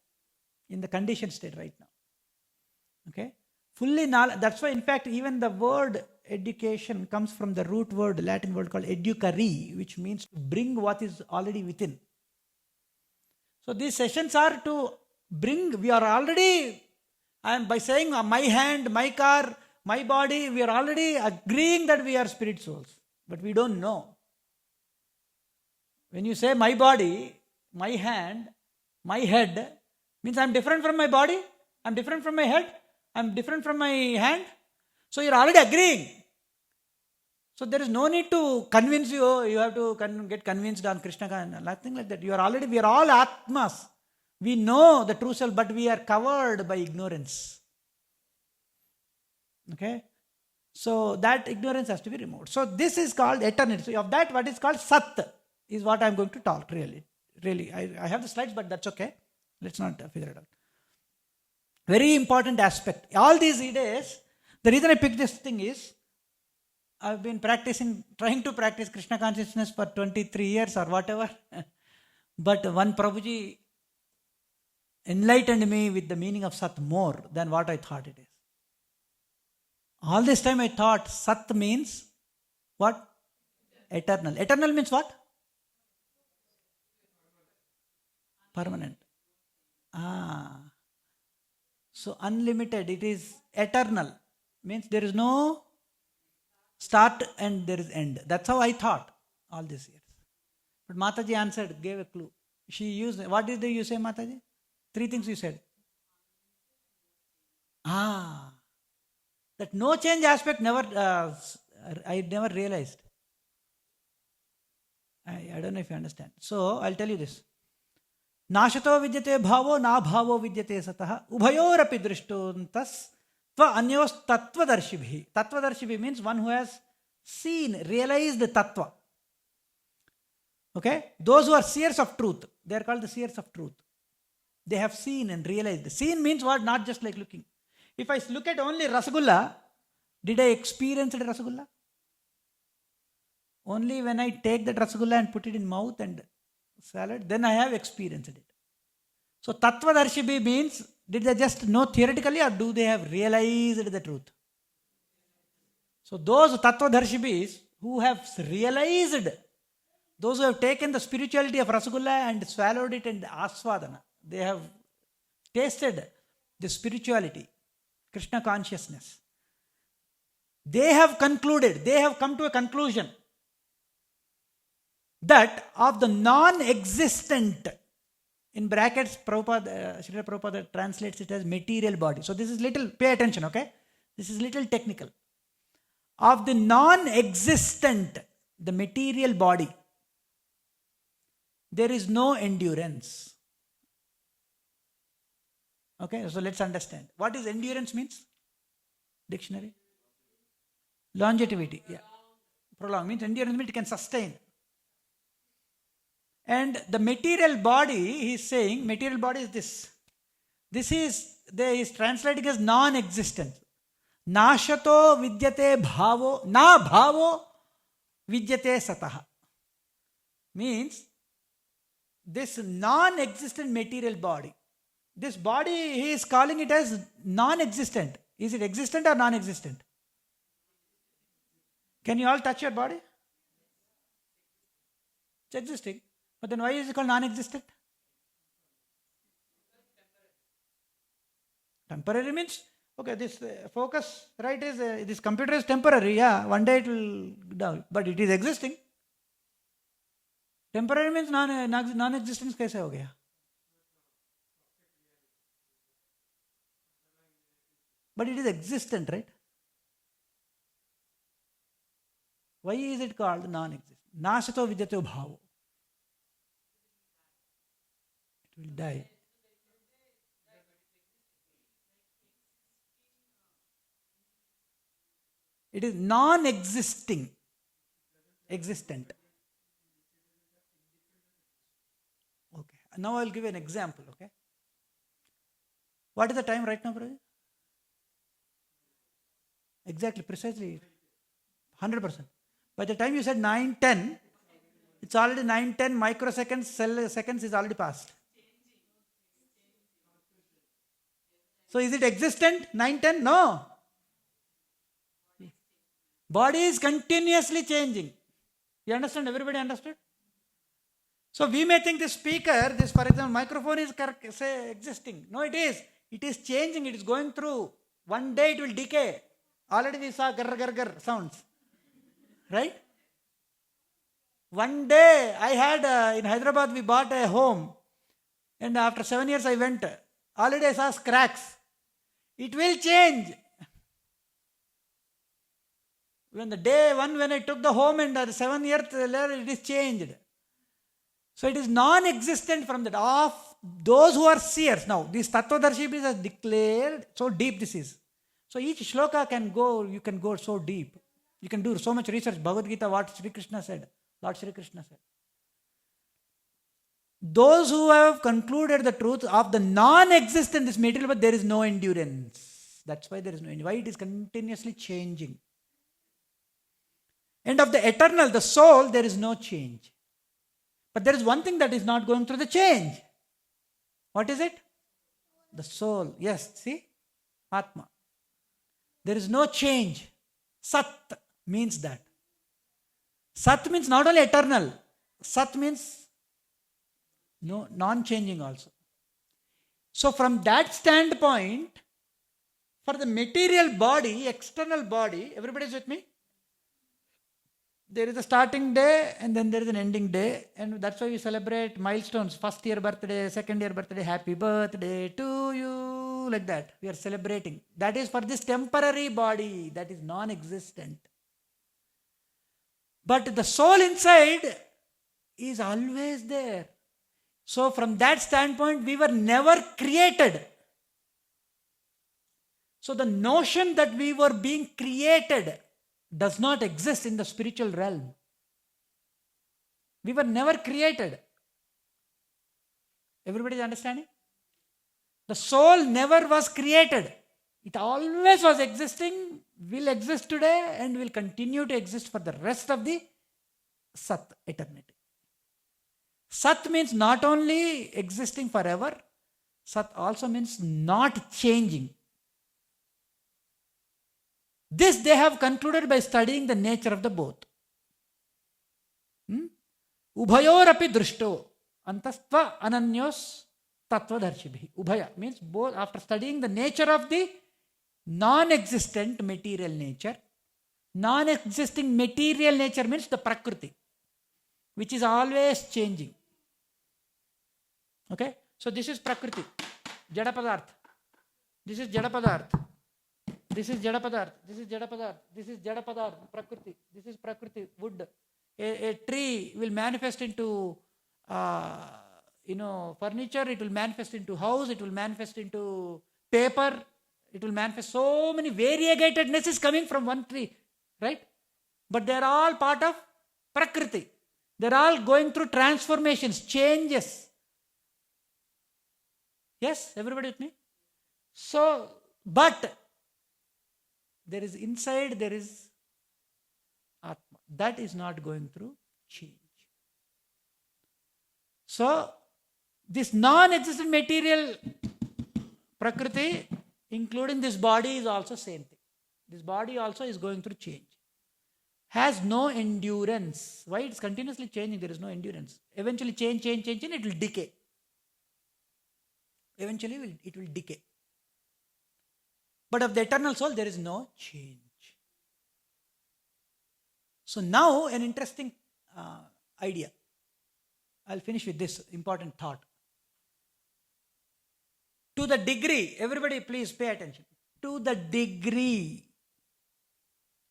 In the conditioned state right now. Okay? Fully knowledge. That's why, in fact, even the word education comes from the root word, Latin word called educare, which means to bring what is already within. So these sessions are to bring, we are already, by saying my hand, my car, my body, we are already agreeing that we are spirit souls. But we don't know. When you say my body, my hand, my head, means I am different from my body, I am different from my head, I am different from my hand. So you are already agreeing. So there is no need to convince you, you have to get convinced on Krishna, nothing like that. We are all Atmas. We know the true self, but we are covered by ignorance. Okay? So that ignorance has to be removed. So this is called eternity. So of that, what is called Sat is what I am going to talk really. I have the slides, but that's okay. Let's not figure it out. Very important aspect. All these days, the reason I picked this thing is, I've been trying to practice Krishna consciousness for 23 years or whatever. But one Prabhuji enlightened me with the meaning of Sat more than what I thought it is. All this time I thought Sat means what? Eternal. Eternal means what? Permanent. So unlimited, it is eternal. Means there is no start and there is end. That's how I thought all these years. But Mataji answered, gave a clue. She used, what did you say, Mataji? 3 things you said. That no change aspect I never realized. I don't know if you understand. So I'll tell you this. Nashato vidyate bhavo na bhavo vidyate satah ubhayorapi drishtontas tva anyos tattvadarshibhi. Tattvadarshibhi means one who has seen, realized the tattva. Okay? Those who are seers of truth, they are called the seers of truth. They have seen and realized. Seen means what? Not just like looking. If I look at only Rasagulla, did I experience the Rasagulla? Only when I take that Rasagulla and put it in mouth and salad, then I have experienced it. So Tattvadarshibhi means, did they just know theoretically or do they have realized the truth? So those Tattvadarshibhis who have realized, those who have taken the spirituality of Rasagulla and swallowed it and aswadana, they have tasted the spirituality, Krishna consciousness. they have concluded, they have come to a conclusion that of the non-existent, in brackets, Prabhupada, Srila Prabhupada translates it as material body. So this is little, pay attention, okay? This is little technical. Of the non-existent, the material body, there is no endurance. Okay, so let's understand. What is endurance means? Dictionary? Longevity, yeah. Prolong means endurance means it can sustain. And the material body, he is saying, material body is this. This is, there is translating as non-existent. Nashato vidyate bhavo, na bhavo vidyate sataha. Means, this non-existent material body, this body, he is calling it as non-existent. Is it existent or non-existent? Can you all touch your body? It's existing. But then why is it called non-existent? Temporary means, okay, this focus, right, is this computer is temporary, yeah, one day it will down, but it is existing. Temporary means non-existence कैसे हो गया? But it is existent, right? Why is it called non-existent? Nashato vidyate bhavo. It will die. It is non-existing, existent. Okay. Now I will give an example, okay? What is the time right now, brother? Exactly, precisely. 100%. By the time you said 9:10, it's already 9:10 microseconds, seconds is already passed. So is it existent, 9:10? No. Body is continuously changing. You understand? Everybody understood? So we may think this speaker, this, for example, microphone is say existing. No, it is. It is changing. It is going through. One day it will decay. Already we saw gar gar gar sounds. Right? One day I had, in Hyderabad we bought a home. And after 7 years I went. Already I saw cracks. It will change. When the day one, when I took the home and the 7 years later it is changed. So it is non-existent from that. Of those who are seers. Now, this Tattvadarshi is declared, so deep this is. So each shloka can go, you can go so deep. You can do so much research. Bhagavad Gita, what Sri Krishna said. Lord Sri Krishna said. Those who have concluded the truth of the non-existent, this material, but there is no endurance. That's why there is no endurance. Why it is continuously changing. And of the eternal, the soul, there is no change. But there is one thing that is not going through the change. What is it? The soul. Yes, see? Atma. There is no change. Sat means that. Sat means not only eternal. Sat means no non-changing also. So from that standpoint, for the material body, external body, everybody is with me? There is a starting day and then there is an ending day, and that's why we celebrate milestones. First year birthday, second year birthday, happy birthday to you, like that. We are celebrating. That is for this temporary body that is non-existent. But the soul inside is always there. So from that standpoint, we were never created. So the notion that we were being created does not exist in the spiritual realm. We were never created. Everybody is understanding? The soul never was created. It always was existing, will exist today, and will continue to exist for the rest of the Sat, eternity. Sat means not only existing forever, Sat also means not changing. This they have concluded by studying the nature of the both. Ubhayorapi drushto antastva ananyos tattvadarshibhi. Ubhaya means both. After studying the nature of the non-existent material nature, Non-existing material nature means the Prakriti, which is always changing. Okay? So this is Prakriti, Jada Padarth. This is Jada Padarth. This is Jada Padarth. This is Jada Padarth. This is Jada Padarth, Prakriti. This is Prakriti, wood. A tree will manifest into furniture, it will manifest into house, it will manifest into paper, it will manifest. So many variegatedness is coming from one tree, right? But they are all part of Prakriti. They are all going through transformations, changes. Yes, everybody with me? So, but there is inside, there is Atma. That is not going through change. So, this non-existent material Prakriti, including this body, is also same thing. This body also is going through change. Has no endurance. Why? It's continuously changing. There is no endurance. Eventually change, it will decay. Eventually it will decay. But of the eternal soul, there is no change. So now an interesting idea. I'll finish with this important thought. To the degree, everybody please pay attention. To the degree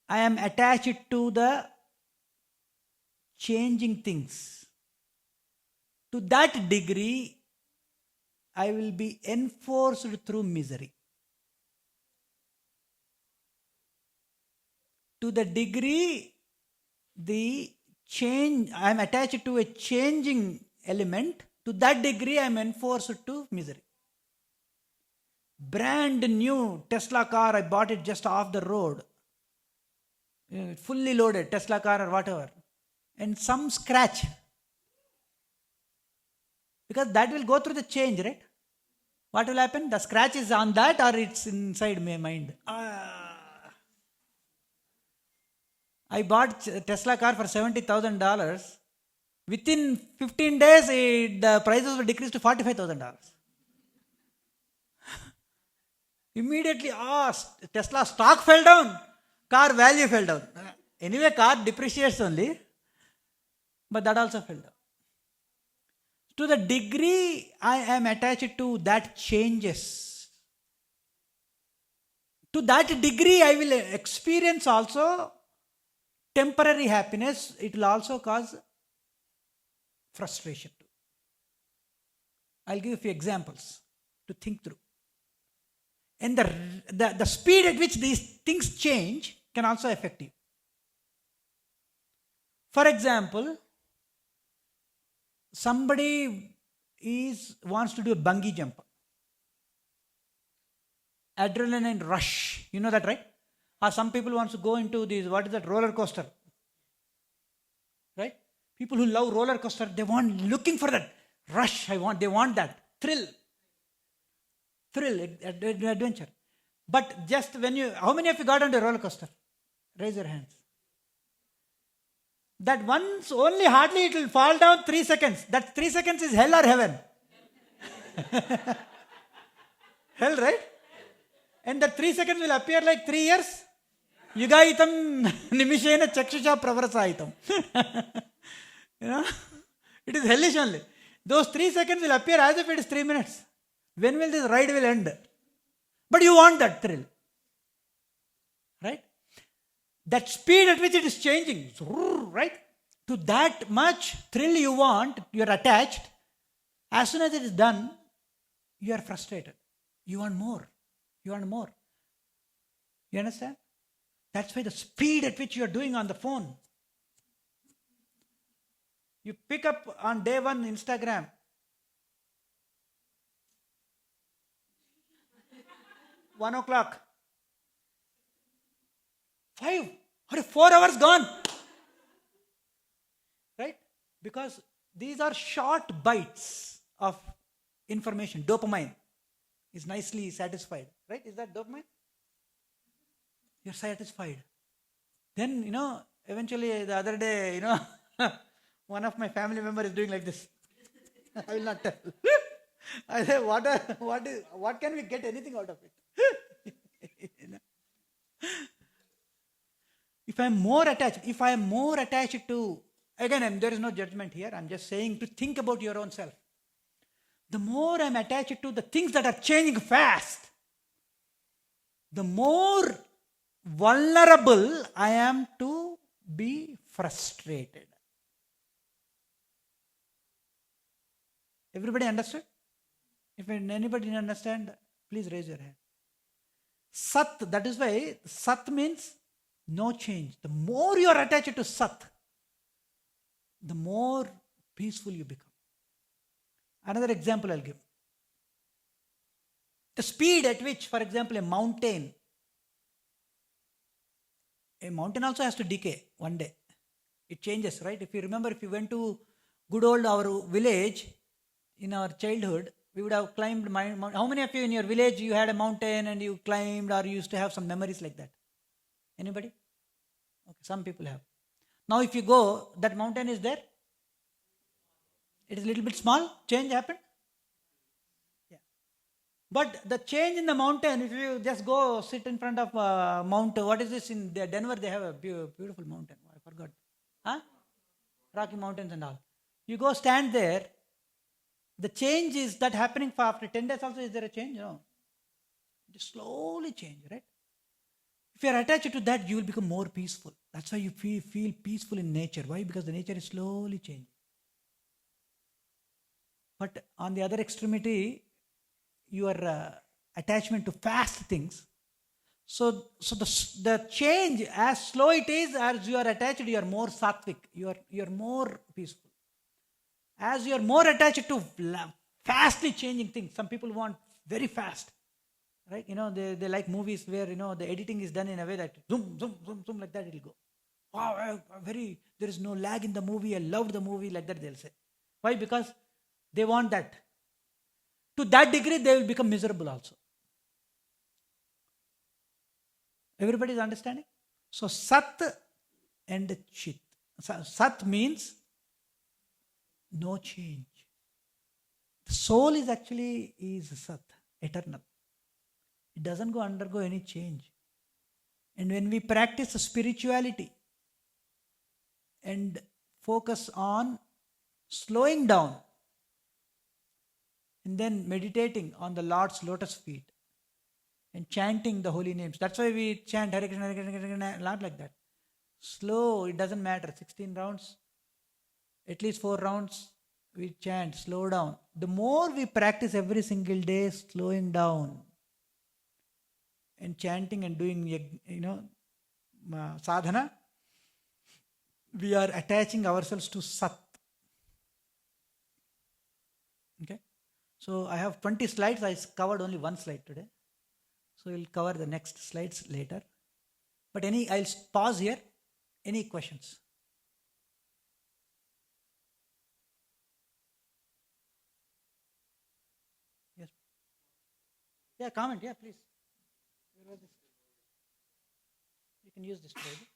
I am attached to the changing things, to that degree I will be enforced through misery. To the degree the change, I am attached to a changing element, to that degree I am enforced to misery. Brand new Tesla car, I bought it just off the road. Fully loaded Tesla car or whatever. And some scratch. Because that will go through the change, right? What will happen? The scratch is on that or it's inside my mind. I bought Tesla car for $70,000. Within 15 days, the prices will decrease to $45,000. Immediately, Tesla stock fell down. Car value fell down. Anyway, car depreciates only. But that also fell down. To the degree I am attached to that changes, to that degree I will experience also temporary happiness. It will also cause frustration. I'll give you a few examples to think through. And the speed at which these things change can also affect you. For example, somebody wants to do a bungee jump. Adrenaline rush. You know that, right? Or some people want to go into this, what is that, roller coaster. Right? People who love roller coaster, they want, looking for that rush. They want that thrill, adventure. But just how many of you got on the roller coaster? Raise your hands. That once only hardly it will fall down 3 seconds. That 3 seconds is hell or heaven? Hell, right? And that 3 seconds will appear like 3 years. Yugaitam nimishena chakshusha pravarasayitam. It is hellish only. Those 3 seconds will appear as if it is 3 minutes. When will this ride will end? But you want that thrill. Right? That speed at which it is changing, right? To that much thrill you want, you are attached. As soon as it is done, you are frustrated. You want more. You want more. You understand? That's why the speed at which you are doing on the phone. You pick up on day one Instagram. One o'clock. 5 or 4 hours gone. Right? Because these are short bites of information. Dopamine is nicely satisfied. Right? Is that dopamine? You're satisfied. Then, eventually the other day, one of my family members is doing like this. I will not tell. I say, what can we get anything out of it? If If I am more attached to, again, there is no judgment here. I'm just saying to think about your own self. The more I'm attached to the things that are changing fast, the more vulnerable I am to be frustrated. Everybody understood? If anybody didn't understand, please raise your hand. Sat, that is why Sat means no change. The more you are attached to Sat, the more peaceful you become. Another example I'll give. The speed at which, for example, a mountain also has to decay one day. It changes, right? If you remember, if you went to good old our village in our childhood, we would have climbed. How many of you in your village you had a mountain and you climbed, or you used to have some memories like that? Anybody? Okay, some people have. Now if you go, that mountain is there. It is a little bit small. Change happened. Yeah. But the change in the mountain, if you just go sit in front of Mount, what is this in Denver? They have a beautiful mountain. I forgot. Huh? Rocky Mountains and all. You go stand there. The change is that happening for after 10 days also. Is there a change? No. It slowly change, right? If you are attached to that, you will become more peaceful. That's why you feel peaceful in nature. Why? Because the nature is slowly changing. But on the other extremity, your attachment to fast things. So the change, as slow it is, as you are attached, you are more sattvic. You are more peaceful. As you are more attached to fastly changing things, some people want very fast, right? They like movies where the editing is done in a way that zoom, zoom, zoom, zoom, like that it will go. Wow, there is no lag in the movie. I loved the movie, like that they'll say. Why? Because they want that. To that degree, they will become miserable also. Everybody is understanding? So Sat and Chit. Sat means no change. The soul is Sat, eternal. It doesn't undergo any change. And when we practice spirituality and focus on slowing down and then meditating on the Lord's lotus feet and chanting the holy names. That's why we chant Hare Krishna, Hare Krishna, Hare Krishna, not like that. Slow, it doesn't matter. 16 rounds, at least 4 rounds, we chant, slow down. The more we practice every single day, slowing down and chanting and doing, sadhana, we are attaching ourselves to Sat. Okay? So I have 20 slides. I covered only one slide today. So we'll cover the next slides later. But I'll pause here. Any questions? Yes. Yeah, comment. Yeah, please. You can use this slide.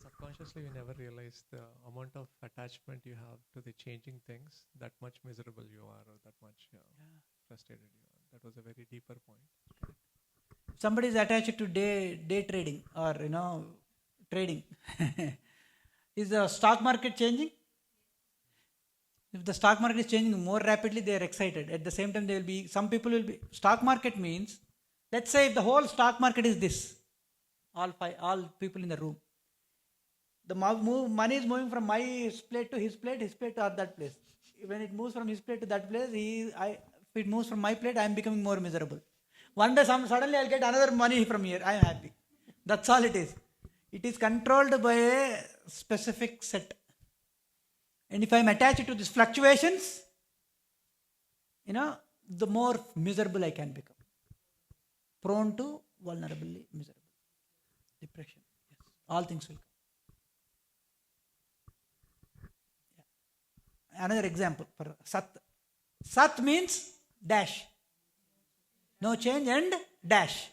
Subconsciously, you never realize the amount of attachment you have to the changing things, that much miserable you are, or that much frustrated you are. That was a very deeper point. Somebody is attached to day trading or trading. Is the stock market changing? If the stock market is changing more rapidly, they are excited. At the same time, some people will be. Stock market means, let's say if the whole stock market is this, all people in the room. The money is moving from my plate to his plate to that place. When it moves from his plate to that place, if it moves from my plate, I am becoming more miserable. One day, suddenly I'll get another money from here. I am happy. That's all it is. It is controlled by a specific set. And if I am attached to these fluctuations, the more miserable I can become. Prone to vulnerably miserable. Depression. Yes. All things will come. Another example for Sat. Sat means dash. No change and dash.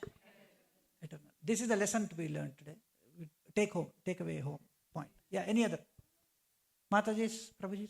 Eternal. This is the lesson to be learned today. Take away home point. Yeah, any other? Mataji's, Prabhuji?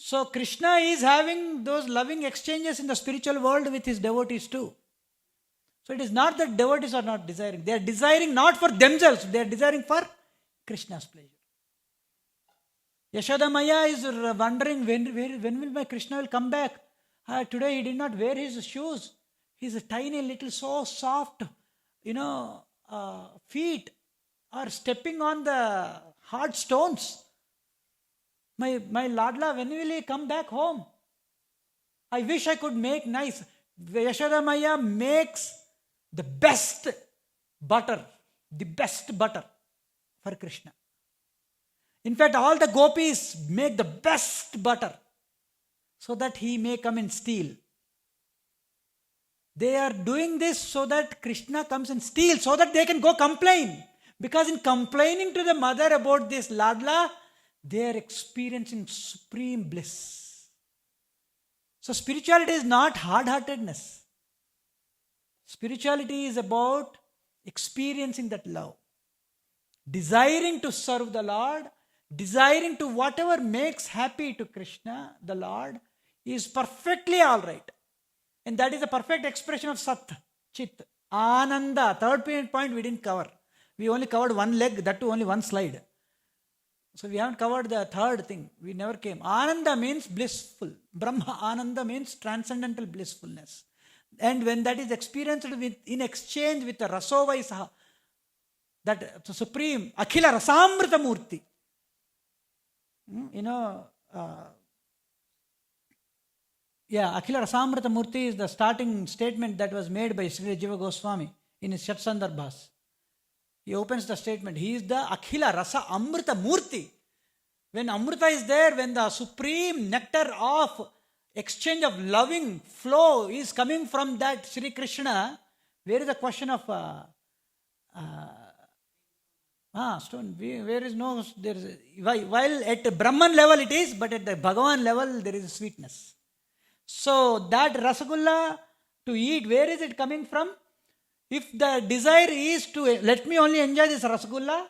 So Krishna is having those loving exchanges in the spiritual world with his devotees too. So it is not that devotees are not desiring. They are desiring not for themselves. They are desiring for Krishna's pleasure. Yashoda Maya is wondering when will my Krishna will come back. Today he did not wear his shoes. His tiny little so soft, feet are stepping on the hard stones. My Ladla, when will he come back home? I wish I could make nice. Yashoda Maya makes the best butter for Krishna. In fact, all the gopis make the best butter so that he may come and steal. They are doing this so that Krishna comes and steals, so that they can go complain. Because in complaining to the mother about this Ladla, they are experiencing supreme bliss. So spirituality is not hard-heartedness. Spirituality is about experiencing that love. Desiring to serve the Lord, desiring to whatever makes happy to Krishna, the Lord, is perfectly all right. And that is a perfect expression of Sat, Chit, Ananda. Third point we didn't cover. We only covered one leg, that too only one slide. So we haven't covered the third thing. We never came. Ananda means blissful. Brahma Ananda means transcendental blissfulness. And when that is experienced in exchange with the Rasovaisaha, that supreme Akhila Rasamrita Murti. Akhila Rasamrita Murti is the starting statement that was made by Sri Jiva Goswami in his Shat Sandarbhas. He opens the statement. He is the Akhila Rasa Amrita Murti. When Amrita is there, when the supreme nectar of exchange of loving flow is coming from that Sri Krishna, where is the question of stone? Where is no, there is, while at Brahman level it is, but at the Bhagavan level there is sweetness. So that Rasagulla to eat, where is it coming from? If the desire is to let me only enjoy this Rasagulla,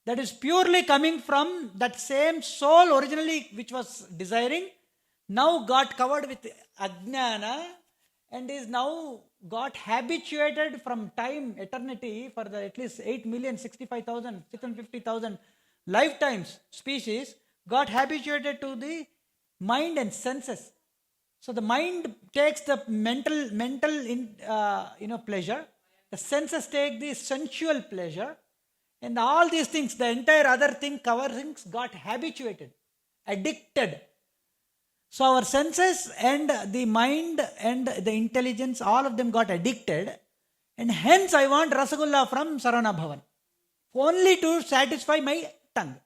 that is purely coming from that same soul originally which was desiring, now got covered with Ajnana and is now got habituated from time, eternity, for the at least 8,065,000, 650,000 lifetimes species, got habituated to the mind and senses. So the mind takes the mental pleasure. The senses take the sensual pleasure. And all these things, the entire other thing, coverings, got habituated, addicted. So our senses and the mind and the intelligence, all of them got addicted. And hence I want Rasagulla from Saravana Bhavan. Only to satisfy my tongue.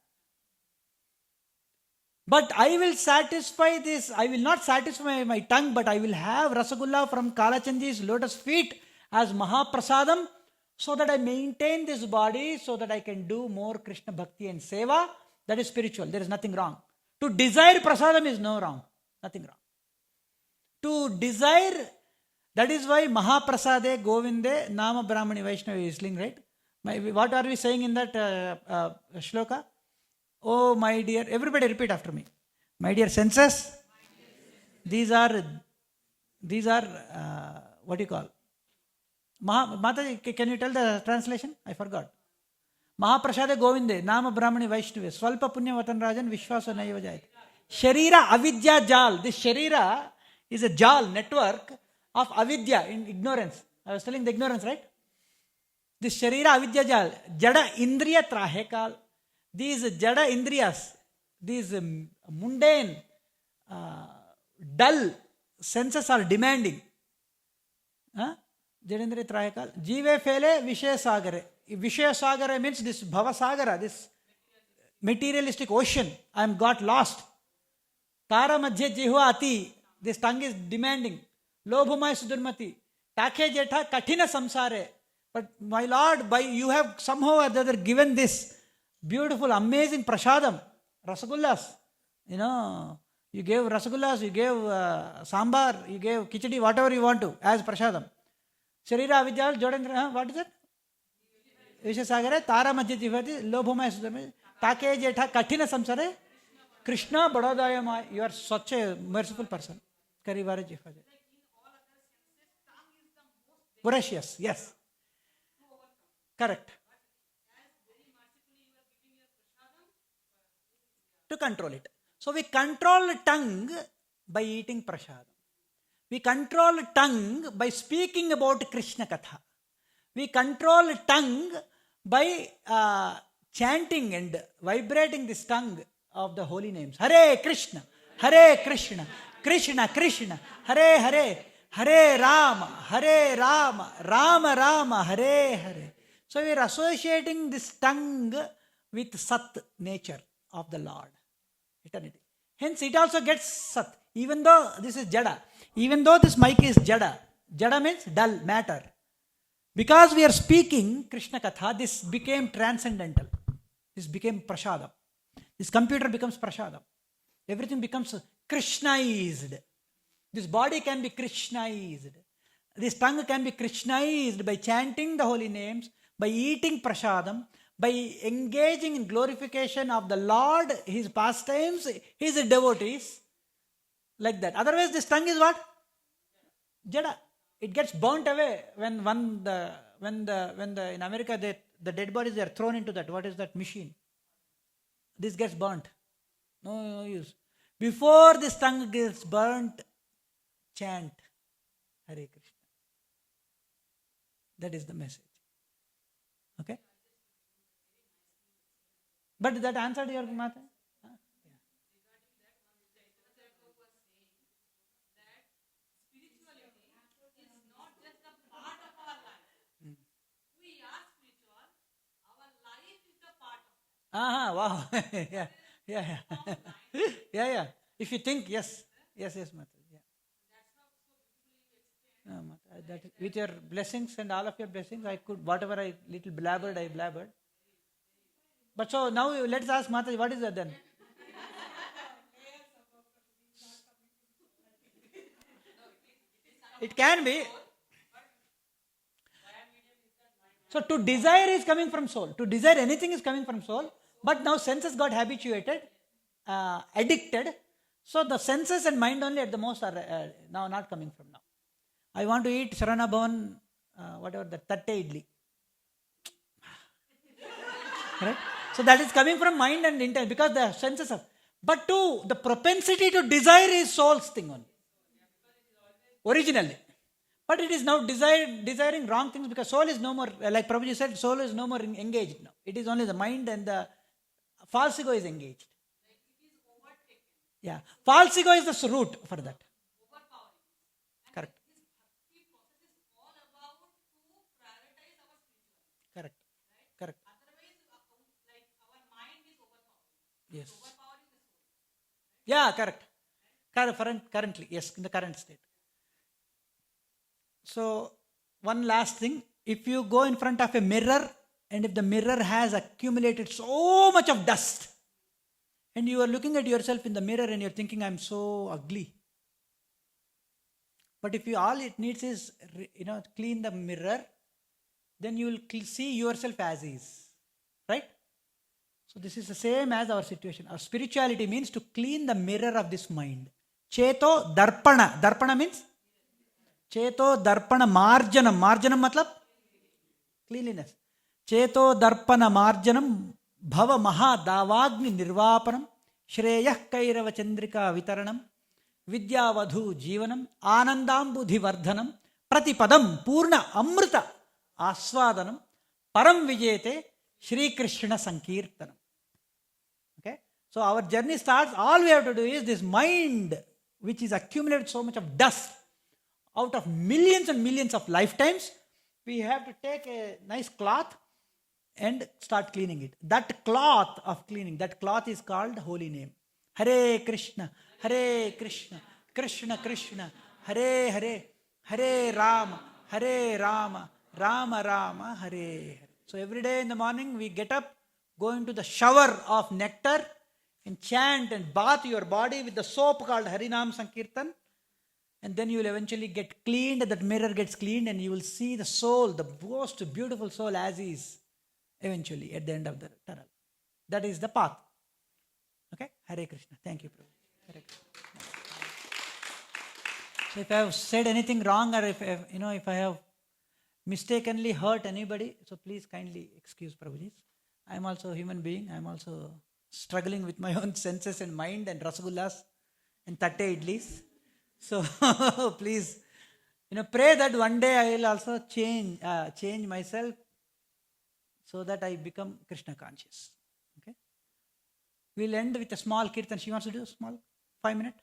But I will satisfy this, I will not satisfy my tongue, but I will have Rasagulla from Kalachandji's lotus feet as Mahaprasadam, so that I maintain this body, so that I can do more Krishna Bhakti and Seva. That is spiritual. There is nothing wrong. To desire prasadam is no wrong. Nothing wrong. To desire, that is why Mahaprasade Govinde Nama Brahmani Vaishnavi is linked, right? What are we saying in that shloka? Oh, my dear, everybody repeat after me. My dear senses, these are what do you call? Mataji, can you tell the translation? I forgot. Mahaprasade Govinde, Nama Brahmani Vaishnavi, Swalpa Punya Vatan Rajan, Vishwasa Naiva Jayat. Sharira Avidya Jal. This Sharira is a Jal, network of Avidya, in ignorance. I was telling the ignorance, right? This Sharira Avidya Jal, Jada Indriya Trahekal. These Jada Indriyas, these mundane, dull senses are demanding. Jadindriya Trahekal. Jive Fele Vishaya Sagare. Vishaya Sagara means this Bhava Sagara, this materialistic ocean. I am got lost. Tara Madhya Jihva Ati. This tongue is demanding. Lobhumay Sudurmati. Take Jetha Kathina Samsare. But my Lord, by you have somehow or the other given this beautiful, amazing prasadam, rasagullas. You gave rasagullas, you gave sambar, you gave khichdi, whatever you want to, as prasadam. Sharira Avidyal, Jodendra, what is it? Vishasagare, Tara Madhya Jivati, Lobhumaya Sudame, Take Jetha Kathina Samsare, Krishna Badodayama, you are such a merciful person. Karivara Jifaja. Voracious, yes. Correct. To control it. So we control tongue by eating prasadam. We control tongue by speaking about Krishna Katha. We control tongue by chanting and vibrating this tongue of the holy names. Hare Krishna, Krishna Krishna, Hare Hare, Hare Rama, Rama Rama, Hare Hare. So we are associating this tongue with Sat nature of the Lord, eternity. Hence it also gets Sat. Even though this is Jada, even though this mic is Jada, Jada means dull, matter. Because we are speaking Krishna Katha, this became transcendental. This became prasadam. This computer becomes prasadam. Everything becomes Krishnaized. This body can be Krishnaized. This tongue can be Krishnaized by chanting the holy names, by eating prasadam, by engaging in glorification of the Lord, His pastimes, His devotees, like that. Otherwise, this tongue is what? Jada. It gets burnt away when in America the dead bodies are thrown into that. What is that machine? This gets burnt. No use. Before this tongue gets burnt, chant Hare Krishna. That is the message. Okay? But that answered your matter? Wow. yeah. If you think, yes, Mata. Yeah. No, Mata, that, with your blessings and all of your blessings, I could, whatever I little blabbered, I blabbered. But so now let's ask Mata, what is that then? It can be. So to desire is coming from soul. To desire anything is coming from soul. But now senses got habituated, addicted. So the senses and mind only at the most are now not coming from now. I want to eat Sarana Bhavan, whatever, the tatte idli. Right? So that is coming from mind and intent because the senses are. But the propensity to desire is soul's thing only. Originally. But it is now desiring wrong things because soul is no more, like Prabhuji said, soul is no more engaged now. It is only the mind and the false ego is engaged. Yeah. False ego is the root for that. Correct. Correct. Yes. Yeah, correct. Currently, yes, in the current state. So, one last thing. If you go in front of a mirror and if the mirror has accumulated so much of dust and you are looking at yourself in the mirror and you're thinking, I'm so ugly. But if all it needs is, clean the mirror, then you will see yourself as is. Right? So this is the same as our situation. Our spirituality means to clean the mirror of this mind. Cheto darpana. Darpana means? Cheto darpana marjanam. Marjanam matlab? Cleanliness. Cheto darpana marjanam bhava maha davagni nirvapanam shreyah kairava chandrika vitaranam vidyavadhu jivanam anandambudhi vardhanam pratipadam purna amrita aswadanam param vijete Shri Krishna Sankirtanam. Okay? So our journey starts, all we have to do is this mind which is accumulated so much of dust out of millions and millions of lifetimes, we have to take a nice cloth and start cleaning it. That cloth of cleaning, that cloth is called holy name. Hare Krishna, Krishna Krishna, Hare Hare, Hare Rama, Rama Rama, Hare Hare. So every day in the morning we get up, go into the shower of nectar and chant and bath your body with the soap called Harinam Sankirtan. And then you will eventually get cleaned, that mirror gets cleaned and you will see the soul, the most beautiful soul as is eventually at the end of the tunnel. That is the path. Okay? Hare Krishna. Thank you, Prabhu. Hare Krishna. So if I have said anything wrong, or if I have mistakenly hurt anybody, so please kindly excuse Prabhuji. I am also a human being. I am also struggling with my own senses and mind and rasgullas and tatte idlis. So please, pray that one day I will also change myself so that I become Krishna conscious. Okay. We'll end with a small kirtan. She wants to do a small 5 minute.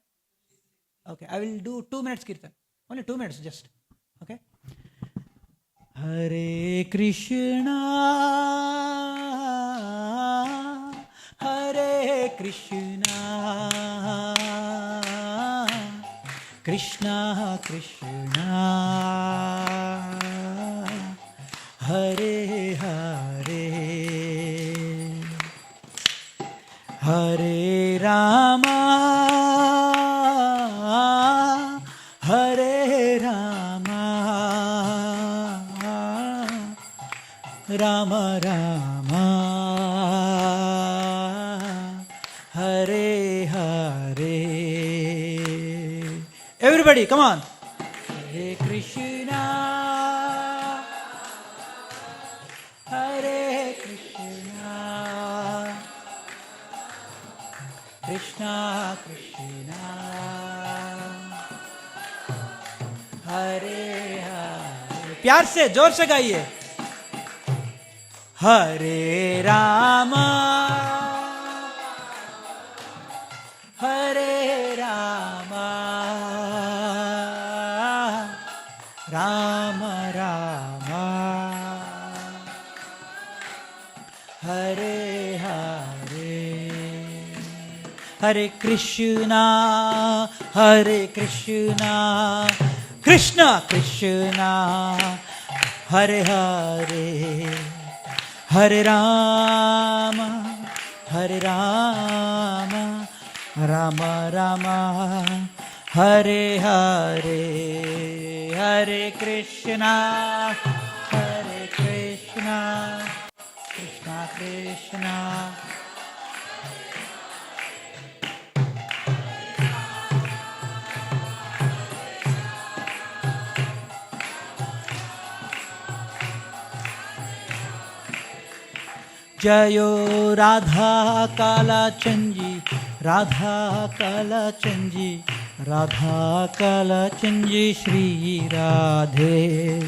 Okay, I will do 2 minutes kirtan. Only 2 minutes just. Okay. Hare Krishna, Hare Krishna, Krishna Krishna, Hare Hare, Hare Rama, Hare Rama, Rama Rama, Hare Hare. Everybody, come on. Hare Krishna, Hare Krishna, Krishna Krishna, Hare Hare. प्यार से जोर से गाइए. Hare Rama, Hare Rama, Rama Rama, Hare Hare. Hare Krishna, Hare Krishna, Krishna Krishna, Hare Hare, Hare Rama, Hare Rama, Rama Rama, Hare Hare. Hare Krishna, Hare Krishna, Krishna Krishna. Jayo Radha Kala Chanji, Radha Kala Chanji, Radha Kala Chanji Shri Radhe.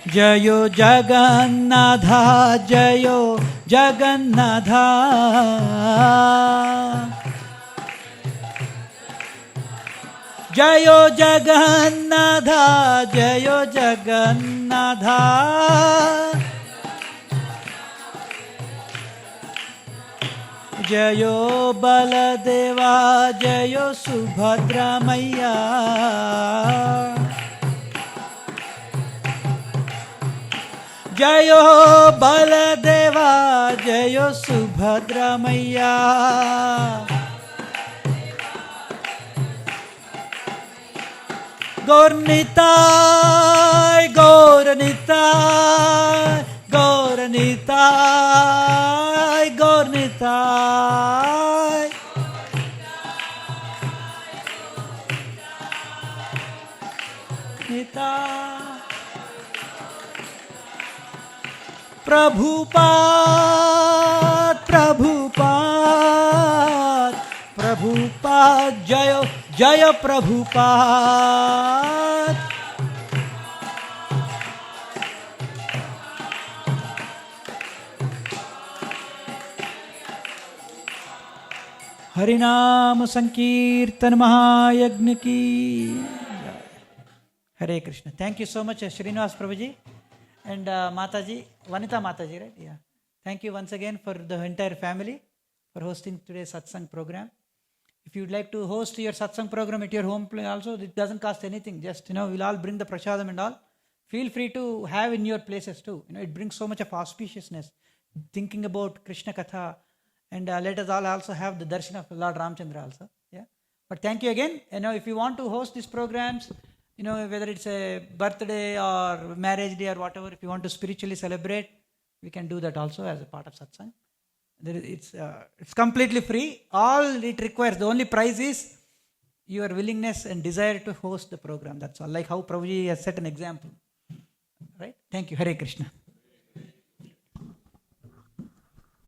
Jayo Jagannatha, Jayo Jagannatha, Jayo Jagannatha, Jayo Jagannatha, Jayo Baladeva, Jayo Subhadra Maiya, Jayo Baladeva, Jayo Subhadra Maiya. Gaurnitai, Gaurnitai, Gaurnitai, Gaurnitai. Nitai. Prabhupada, Prabhupada, Prabhupada, Jayo, Jaya Prabhupada. Harinam Sankirtan Mahayagna ki. Hare Krishna. Thank you so much, Srinivas Prabhuji and Mataji, Vanita Mataji, right? Yeah. Thank you once again for the entire family for hosting today's satsang program. If you'd like to host your satsang program at your home place also, it doesn't cost anything. Just, we'll all bring the prasadam and all. Feel free to have in your places too. It brings so much of auspiciousness. Thinking about Krishna Katha, and let us all also have the darshan of Lord Ramchandra also. Yeah. But thank you again. If you want to host these programs, whether it's a birthday or marriage day or whatever, if you want to spiritually celebrate, we can do that also as a part of satsang. It's completely free. All it requires, the only price is your willingness and desire to host the program. That's all. Like how Prabhuji has set an example. Right? Thank you. Hare Krishna.